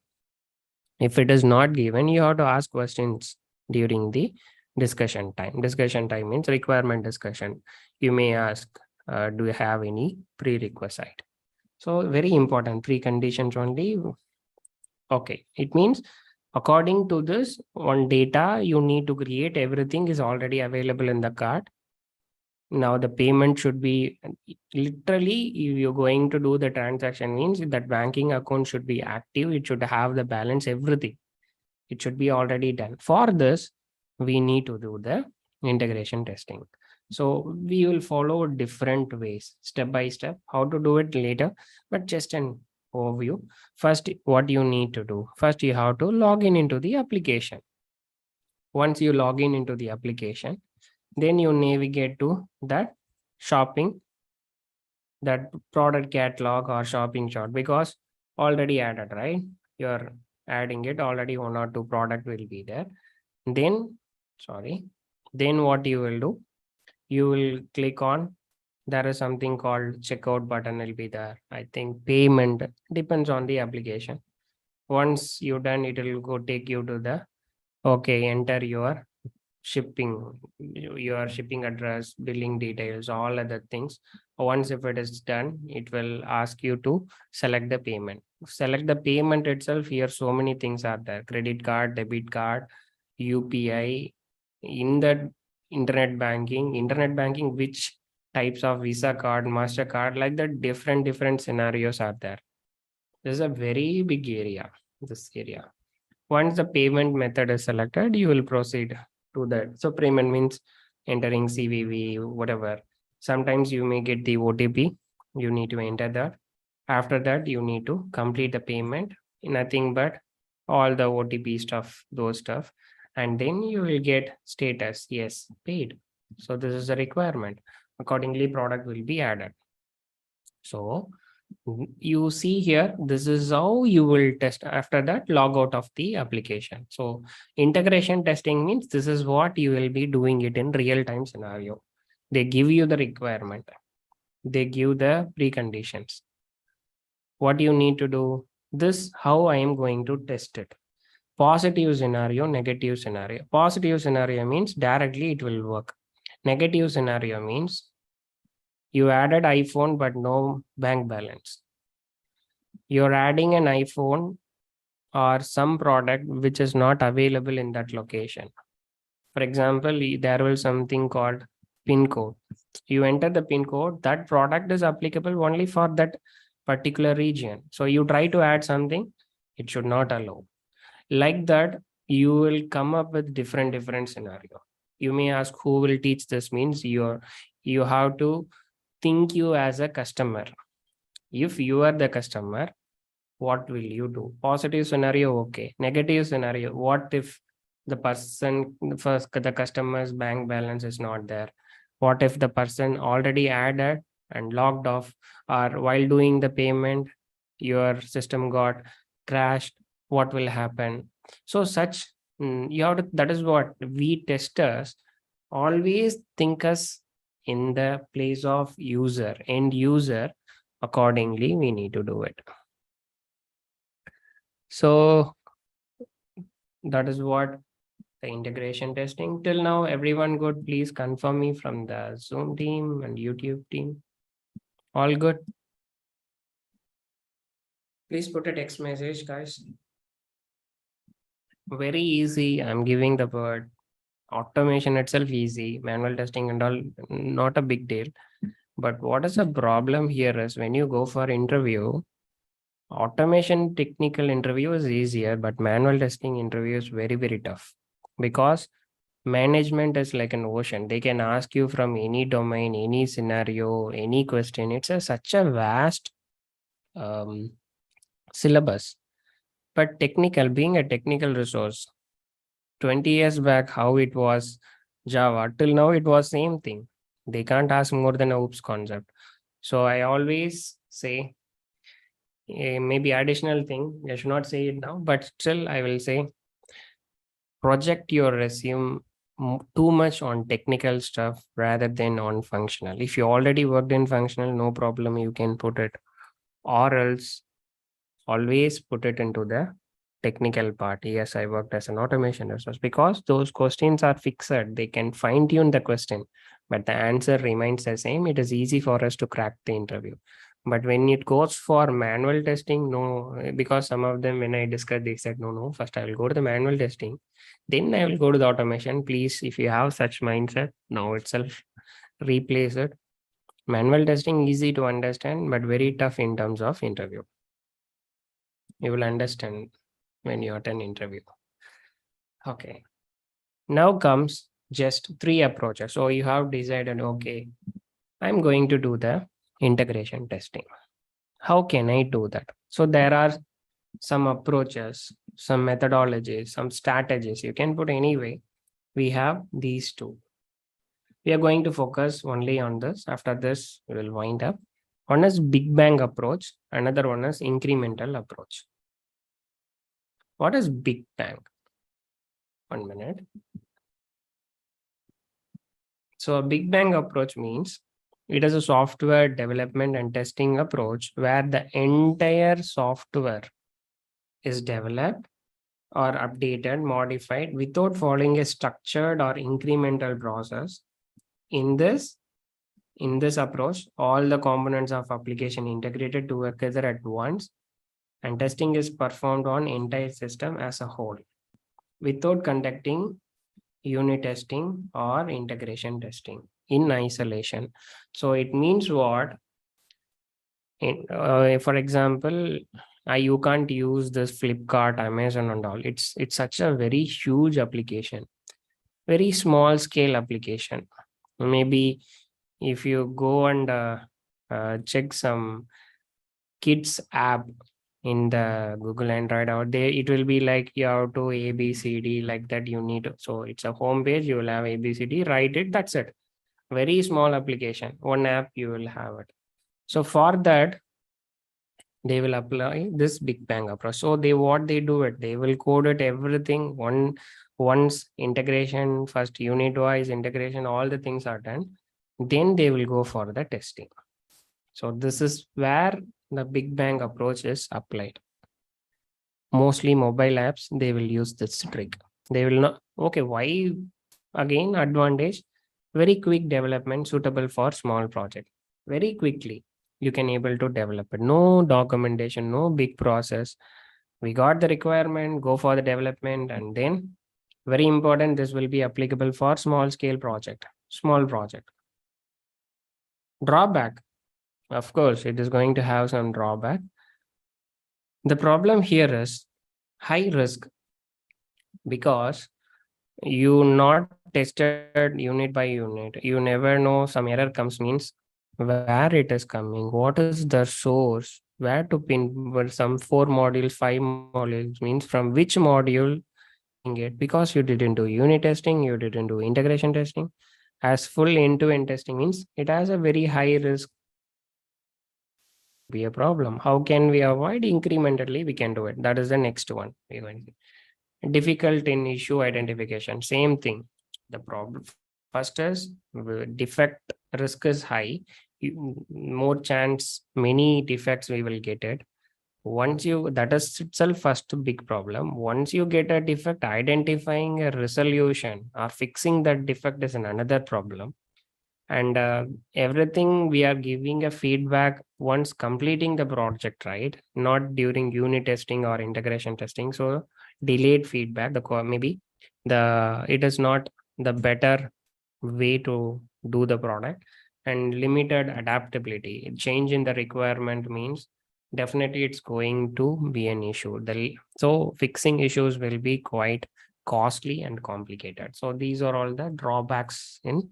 If it is not given, you have to ask questions during the discussion time. Discussion time means requirement discussion. You may ask, do you have any prerequisite? So very important, preconditions only. Okay, it means according to this one data you need to create, everything is already available in the cart. Now the payment should be literally, if you're going to do the transaction means that banking account should be active. It should have the balance, everything. It should be already done. For this, we need to do the integration testing. So we will follow different ways, step by step, how to do it later, but just an overview. First, what you need to do? First, you have to log in into the application. Once you log in into the application, then you navigate to that shopping, that product catalog or shopping chart, because already added, right? You're adding it already, one or two product will be there. Then, sorry, then what you will do? You will click on, there is something called checkout button will be there. I think payment depends on the application. Once you done, it will go take you to the, okay, enter your shipping, your shipping address, billing details, all other things. Once if it is done, it will ask you to select the payment. Select the payment itself. Here so many things are there: credit card, debit card, UPI. In the internet banking, which types of Visa card, MasterCard, like that, different scenarios are there. This is a very big area, this area. Once the payment method is selected, you will proceed to that. So payment means entering CVV, whatever. Sometimes you may get the OTP. You need to enter that. After that, you need to complete the payment. Nothing but all the OTP stuff, those stuff. And then you will get status, yes, paid. So this is a requirement. Accordingly, product will be added. So you see here, this is how you will test. After that, log out of the application. So integration testing means this is what you will be doing it in real time scenario. They give you the requirement. They give the preconditions. What you need to do, this how I am going to test it. Positive scenario, negative scenario. Positive scenario means directly it will work. Negative scenario means you added iPhone but no bank balance. You're adding an iPhone or some product which is not available in that location. For example, there will something called pin code. You enter the pin code, that product is applicable only for that particular region. So you try to add something, it should not allow. Like that, you will come up with different scenario. You may ask who will teach this, means you have to think you as a customer. If you are the customer, what will you do? Positive scenario, okay. Negative scenario, what if the person, first the customer's bank balance is not there? What if the person already added and logged off, or while doing the payment your system got crashed? What will happen? So such, you have to, that is what we testers always think us in the place of user, end user. Accordingly we need to do it. So that is what the integration testing. Till now, everyone good? Please confirm me from the Zoom team and YouTube team. All good? Please put a text message, guys. Very easy. I'm giving the word. Automation itself easy. Manual testing and all, not a big deal. But what is the problem here is when you go for interview, automation technical interview is easier, but manual testing interview is very tough, because management is like an ocean. They can ask you from any domain, any scenario, any question. It's such a vast syllabus. But technical, being a technical resource, 20 years back, how it was Java, till now it was same thing. They can't ask more than a oops concept. So I always say, maybe additional thing, I should not say it now, but still I will say, project your resume too much on technical stuff rather than on functional. If you already worked in functional, no problem, you can put it, or else always put it into the technical part. Yes, I worked as an automation resource, because those questions are fixed. They can fine tune the question, but the answer remains the same. It is easy for us to crack the interview. But when it goes for manual testing, no, because some of them, when I discussed, they said, no, first I will go to the manual testing, then I will go to the automation. Please, if you have such mindset, now itself replace it. Manual testing easy to understand, but very tough in terms of interview. You will understand when you attend interview. Okay. Now comes just three approaches. So you have decided, okay, I'm going to do the integration testing. How can I do that? So there are some approaches, some methodologies, some strategies. You can put any way. We have these two. We are going to focus only on this. After this, we will wind up. One is Big Bang approach. Another one is incremental approach. What is Big Bang? 1 minute. So a Big Bang approach means it is a software development and testing approach where the entire software is developed or updated, modified without following a structured or incremental process. In this approach, all the components of application integrated together at once, and testing is performed on entire system as a whole without conducting unit testing or integration testing in isolation. So it means what? For example, you can't use this Flipkart, Amazon and all. It's such a very huge application, very small scale application. Maybe if you go and check some kids app in the Google Android out there, it will be like you have to A, B, C, D like that you need. So it's a home page, you will have A, B, C, D, write it, that's it. Very small application, one app you will have it. So for that, they will apply this Big Bang approach. So what they do it, they will code it everything once integration, first unit wise integration, all the things are done. Then they will go for the testing. So this is where the Big Bang approach is applied. Mostly mobile apps, they will use this trick. They will not, okay, why? Again, advantage, very quick development suitable for small project. Very quickly, you can able to develop it. No documentation, no big process. We got the requirement, go for the development, and then very important, this will be applicable for small scale project, small project. Drawback, of course, it is going to have some drawback. The problem here is high risk because you not tested unit by unit. You never know, some error comes means where it is coming, what is the source, where to pin some 4 modules, 5 modules means from which module it, because you didn't do unit testing, you didn't do integration testing. As full end-to-end testing means it has a very high risk be a problem. How can we avoid? Incrementally we can do it. That is the next one. Difficult in issue identification, same thing. The problem first is defect risk is high. More chance, many defects we will get it. Once you, that is itself first big problem. Once you get a defect, identifying a resolution or fixing that defect is another problem. And everything we are giving a feedback once completing the project, right? Not during unit testing or integration testing. So delayed feedback, maybe it is not the better way to do the product. And limited adaptability, change in the requirement means definitely it's going to be an issue. So fixing issues will be quite costly and complicated. So these are all the drawbacks in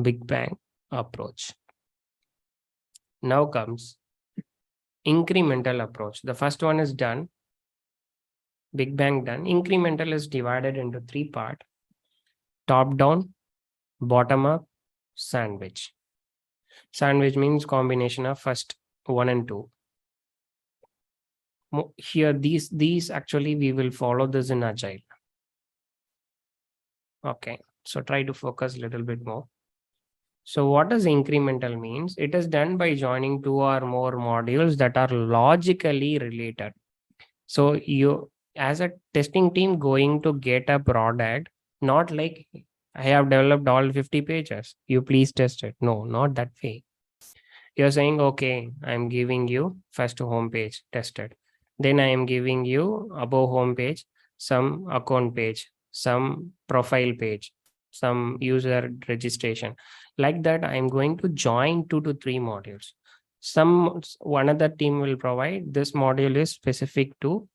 Big Bang approach. Now comes incremental approach. The first one is done. Big Bang done. Incremental is divided into 3 parts: top down, bottom up, sandwich. Sandwich means combination of first 1 and 2. Here, these actually we will follow this in Agile. Okay, so try to focus a little bit more. So what does incremental means? It is done by joining 2 or more modules that are logically related. So you, as a testing team, going to get a product, not like I have developed all 50 pages, you please test it. No, not that way. You're saying, okay, I'm giving you first home page tested. Then I am giving you above home page, some account page, some profile page, some user registration. Like that, I'm going to join 2 to 3 modules. One other team will provide this module is specific to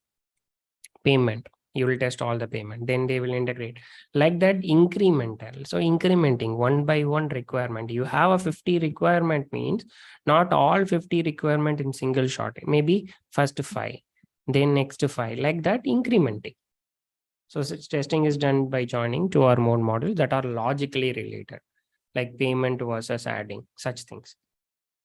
payment. You will test all the payment, then they will integrate like that, incremental. So incrementing one by one requirement. You have a 50 requirement means not all 50 requirement in single shot, maybe first 5, then next 5, like that, incrementing. So such testing is done by joining two or more modules that are logically related, like payment versus adding, such things.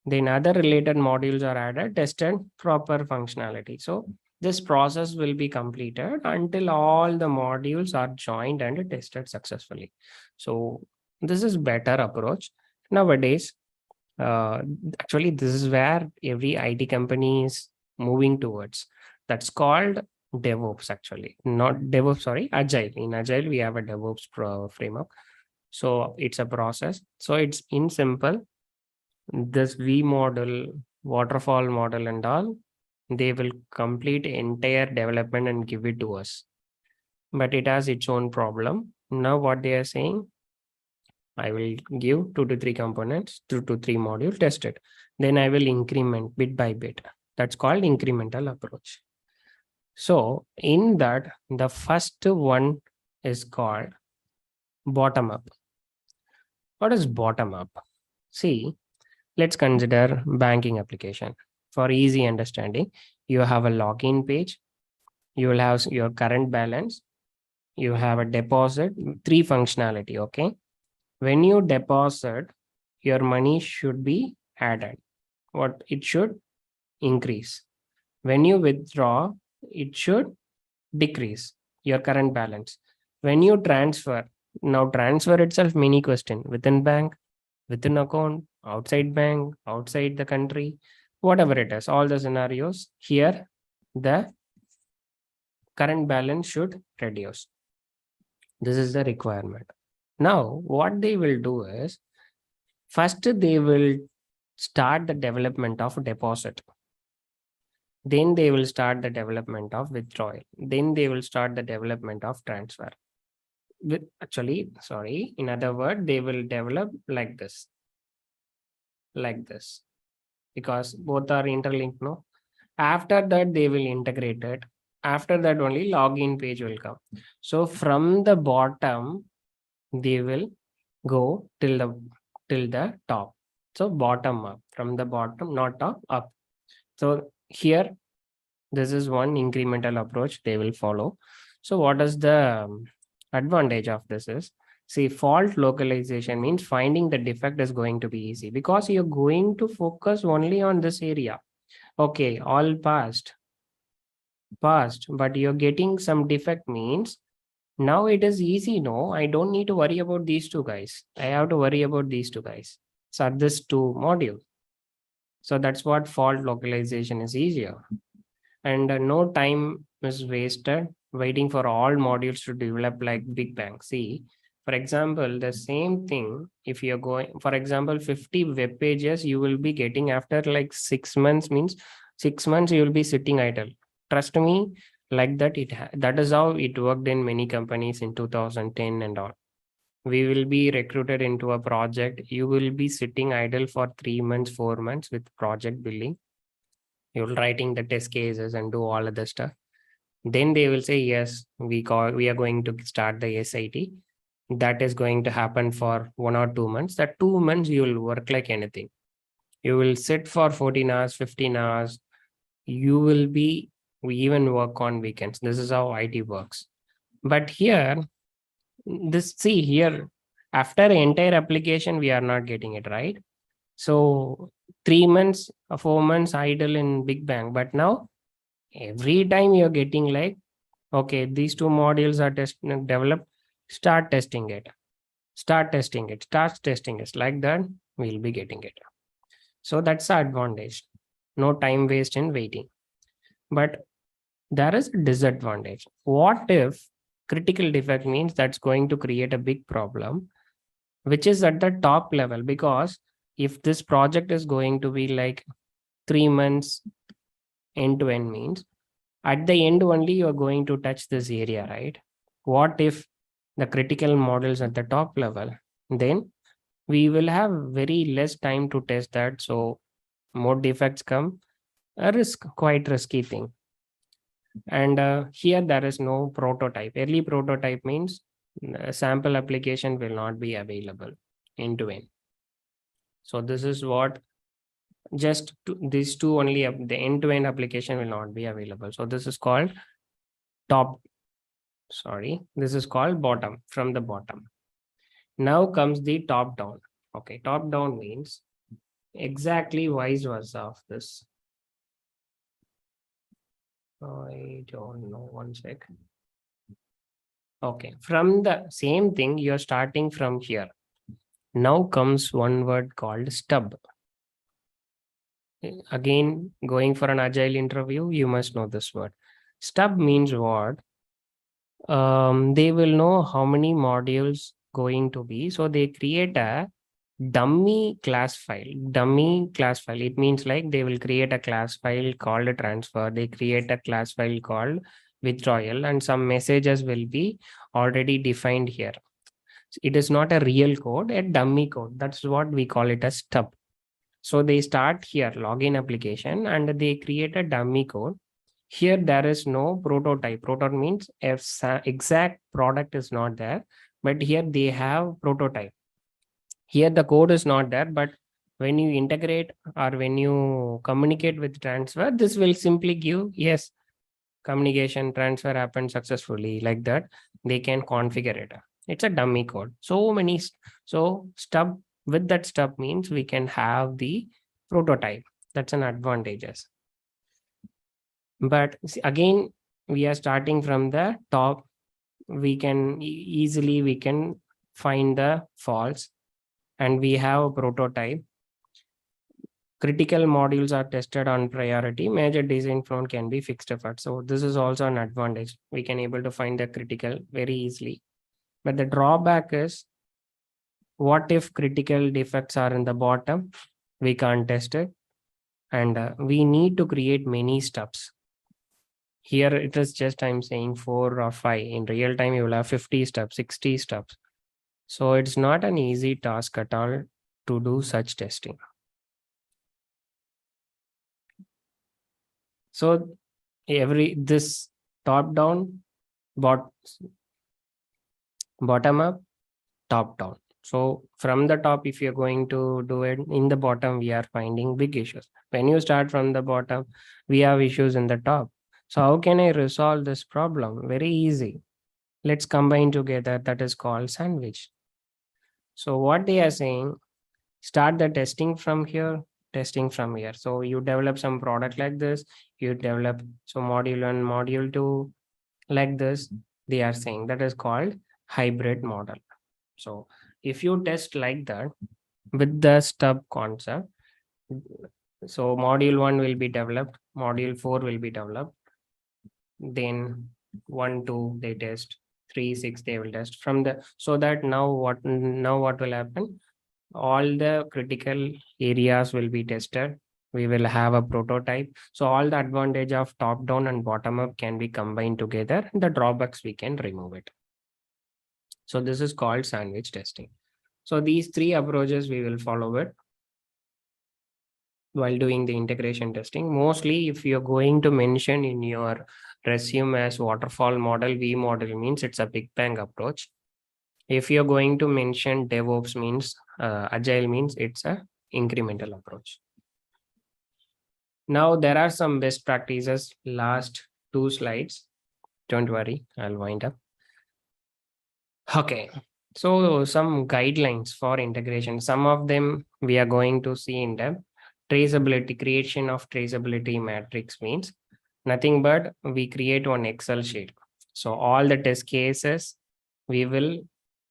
Then other related modules are added, tested proper functionality. So this process will be completed until all the modules are joined and tested successfully. So this is better approach. Nowadays, uh, actually, this is where every IT company is moving towards. That's called DevOps, actually. Not DevOps, sorry, Agile. In Agile, we have a DevOps framework. So it's a process. So it's in simple, this V model, waterfall model and all, they will complete entire development and give it to us. But it has its own problem. Now what they are saying, I will give 2 to 3 components, 2 to 3 module, test it. Then I will increment bit by bit. That's called incremental approach. So in that, the first one is called bottom up. What is bottom up? See, let's consider banking application. For easy understanding, you have a login page, you will have your current balance, you have a deposit, 3 functionality, okay? When you deposit, your money should be added. What it should increase. When you withdraw, it should decrease your current balance. When you transfer, now transfer itself many question, within bank, within account, outside bank, outside the country, whatever it is, all the scenarios here, the current balance should reduce. This is the requirement. Now, what they will do is, first they will start the development of deposit. Then they will start the development of withdrawal. Then they will start the development of transfer. Actually, sorry, in other words, they will develop like this, because both are interlinked, no? After that, they will integrate it. After that, only login page will come. So from the bottom, they will go till the top. So bottom up, from the bottom, not top, up. So here, this is one incremental approach they will follow. So what is the advantage of this is, see, fault localization means finding the defect is going to be easy because you're going to focus only on this area. Okay, all passed, but you're getting some defect means now it is easy. No, I don't need to worry about these two guys. I have to worry about these two guys. So this two module. So that's what fault localization is easier. And no time is wasted waiting for all modules to develop like Big Bang. See, for example, the same thing, if you're going, for example, 50 web pages, you will be getting after like 6 months, means 6 months you will be sitting idle. Trust me, like that, that is how it worked in many companies in 2010 and all. We will be recruited into a project. You will be sitting idle for 3 months, 4 months with project billing. You're writing the test cases and do all of the stuff. Then they will say, yes, we are going to start the SIT. That is going to happen for 1 or 2 months. That 2 months you will work like anything. You will sit for 14 hours, 15 hours. We even work on weekends. This is how IT works. But here, see here, after entire application, we are not getting it right. So 3 months, 4 months idle in Big Bang. But now every time you're getting like, okay, these two modules are developed, start testing it. Start testing it. Like that, we'll be getting it. So that's the advantage. No time waste in waiting. But there is a disadvantage. What if critical defect means that's going to create a big problem, which is at the top level? Because if this project is going to be like 3 months end to end means, at the end only you're going to touch this area, right? What if the critical models at the top level? Then we will have very less time to test that. So more defects come, a risk, quite risky thing. And here there is no prototype. Early prototype means sample application will not be available end to end. So this is what these two only, the end to end application will not be available. So this is called this is called bottom, from the bottom. Now comes the top down. Okay, top down means exactly vice versa of this. I don't know, one sec. Okay, from the same thing, you're starting from here. Now comes one word called stub. Again, going for an agile interview, you must know this word. Stub means what? They will know how many modules going to be. So they create a dummy class file. It means like they will create a class file called transfer. They create a class file called withdrawal, and some messages will be already defined here. It is not a real code, a dummy code. That's what we call it as stub. So they start here, login application, and they create a dummy code. Here there is no prototype. Prototype means exact product is not there, but here they have prototype. Here the code is not there, but when you integrate or when you communicate with transfer, this will simply give, yes, communication transfer happened successfully, like that. They can configure it. It's a dummy code. So stub, with that stub means we can have the prototype. That's an advantages. But again, we are starting from the top. We can easily, we can find the faults, and we have a prototype. Critical modules are tested on priority. Major design flaw can be fixed effort. So this is also an advantage. We can able to find the critical very easily. But the drawback is, what if critical defects are in the bottom? We can't test it. And we need to create many stubs. Here it is just, I'm saying 4 or 5. In real time, you will have 50 steps, 60 steps. So it's not an easy task at all to do such testing. So this top down, bottom up, top down. So from the top, if you're going to do it in the bottom, we are finding big issues. When you start from the bottom, we have issues in the top. So how can I resolve this problem? Very easy. Let's combine together. That is called sandwich. So what they are saying, start the testing from here, testing from here. So you develop some product like this, you develop so module 1, module 2, like this. They are saying that is called hybrid model. So if you test like that with the stub concept, so module 1 will be developed, module 4 will be developed, then 1, 2 they test, 3, 6 they will test from the, so that now what will happen? All the critical areas will be tested. We will have a prototype. So all the advantage of top down and bottom up can be combined together. The drawbacks, we can remove it. So this is called sandwich testing. So these 3 approaches we will follow it while doing the integration testing. Mostly if you're going to mention in your resume as waterfall model, V model means it's a big bang approach. If you're going to mention DevOps means agile means it's a incremental approach. Now there are some best practices, last 2 slides. Don't worry, I'll wind up. Okay, so some guidelines for integration. Some of them we are going to see in depth. Traceability, creation of traceability matrix means nothing but we create one Excel sheet. So all the test cases, we will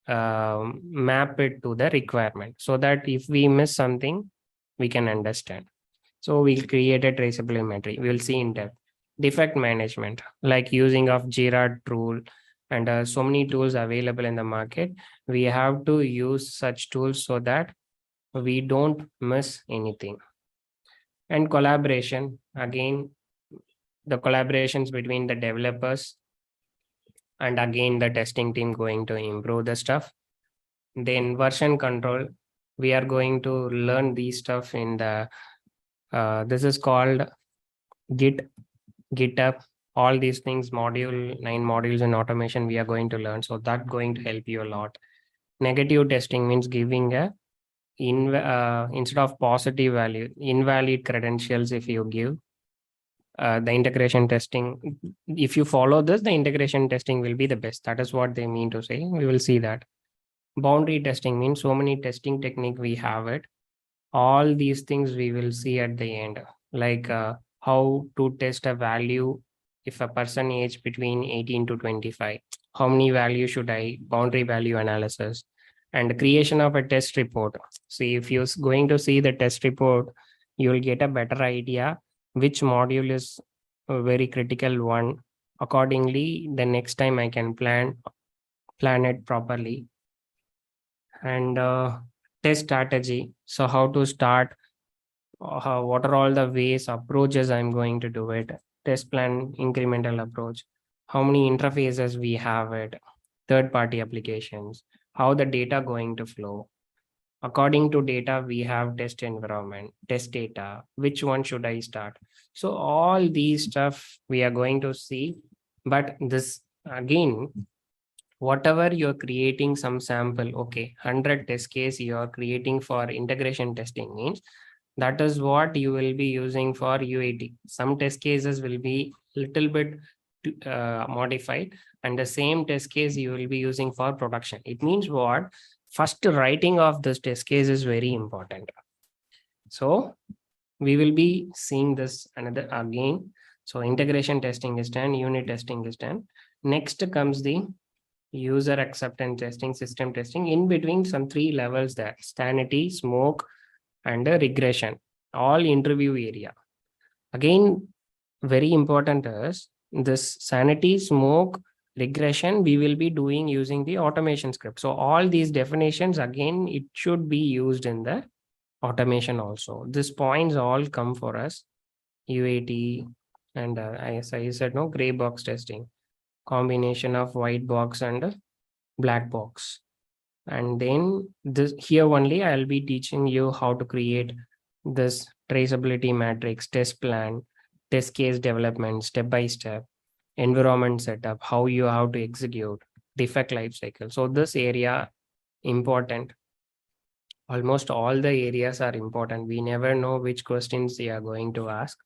map it to the requirement, so that if we miss something, we can understand. So we'll create a traceability matrix. We'll see in depth. Defect management, like using of Jira tool, and so many tools available in the market. We have to use such tools so that we don't miss anything. And collaboration, again, the collaborations between the developers and again the testing team going to improve the stuff. Then version control, we are going to learn these stuff in the this is called Git, GitHub, all these things, 9 modules in automation we are going to learn. So that's going to help you a lot. Negative testing means giving a instead of positive value, invalid credentials. If you give the integration testing, if you follow this, the integration testing will be the best. That is what they mean to say. We will see that. Boundary testing means so many testing technique we have it. All these things we will see at the end, like how to test a value if a person age between 18 to 25. How many value should I, boundary value analysis, and creation of a test report. See, if you're going to see the test report, you will get a better idea which module is a very critical one. Accordingly, the next time I can plan it properly. And test strategy. So how to start, what are all the ways, approaches I'm going to do it. Test plan, incremental approach, how many interfaces we have it, third party applications, how the data going to flow. According to data, we have test environment, test data, which one should I start. So all these stuff we are going to see. But this again, whatever you're creating some sample, okay, 100 test case you're creating for integration testing means that is what you will be using for UAT. Some test cases will be little bit modified, and the same test case you will be using for production. It means what? First writing of this test case is very important. So we will be seeing this another again. So integration testing is done, unit testing is done. Next comes the user acceptance testing, system testing. In between, some 3 levels there: sanity, smoke, and a regression, all interview area. Again, very important is this sanity, smoke, regression we will be doing using the automation script. So all these definitions, again, it should be used in the automation also. These points all come for us, UAT, and as I said, no, gray box testing, combination of white box and black box. And then this here only I'll be teaching you how to create this traceability matrix, test plan, test case development, step by step, environment setup, how you have to execute, defect life cycle. So this area important. Almost all the areas are important. We never know which questions they are going to ask.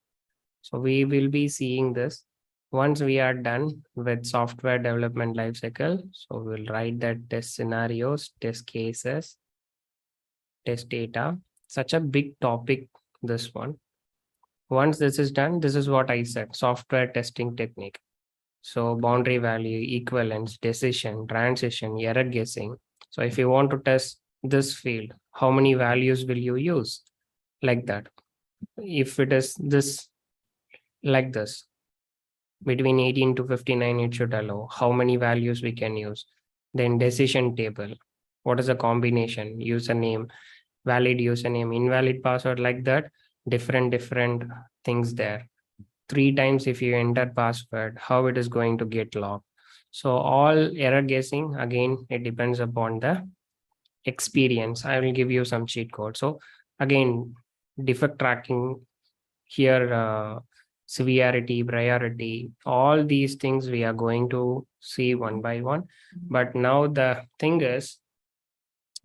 So we will be seeing this. Once we are done with software development lifecycle, so we'll write that test scenarios, test cases, test data. Such a big topic, this one. Once this is done, this is what I said, software testing technique. So boundary value, equivalence, decision, transition, error guessing. So if you want to test this field, how many values will you use? Like that. If it is this, like this, between 18 to 59, it should allow how many values we can use. Then decision table, what is the combination, username, valid username, invalid password, like that, different things there. 3 times if you enter password, how it is going to get logged. So all error guessing, again, it depends upon the experience. I will give you some cheat code. So again, defect tracking here, severity, priority, all these things we are going to see one by one. But now the thing is,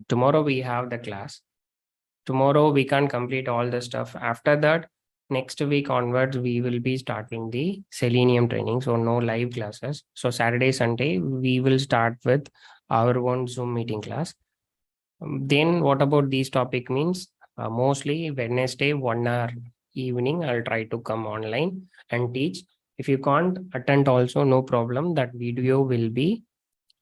tomorrow we have the class. Tomorrow we can't complete all the stuff. After that, next week onwards, we will be starting the Selenium training. So no live classes. So Saturday, Sunday, we will start with our own Zoom meeting class. Then what about these topic means? Mostly Wednesday, 1 hour evening, I'll try to come online and teach. If you can't attend also, no problem. That video will be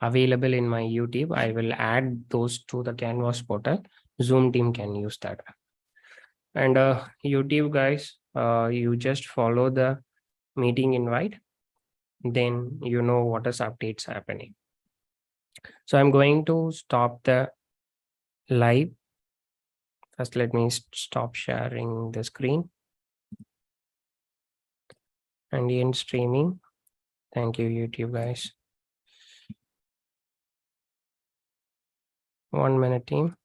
available in my YouTube. I will add those to the Canvas portal. Zoom team can use that. And YouTube guys, you just follow the meeting invite. Then you know what is updates happening. So I'm going to stop the live. First, let me stop sharing the screen and end streaming. Thank you, YouTube guys. 1 minute team.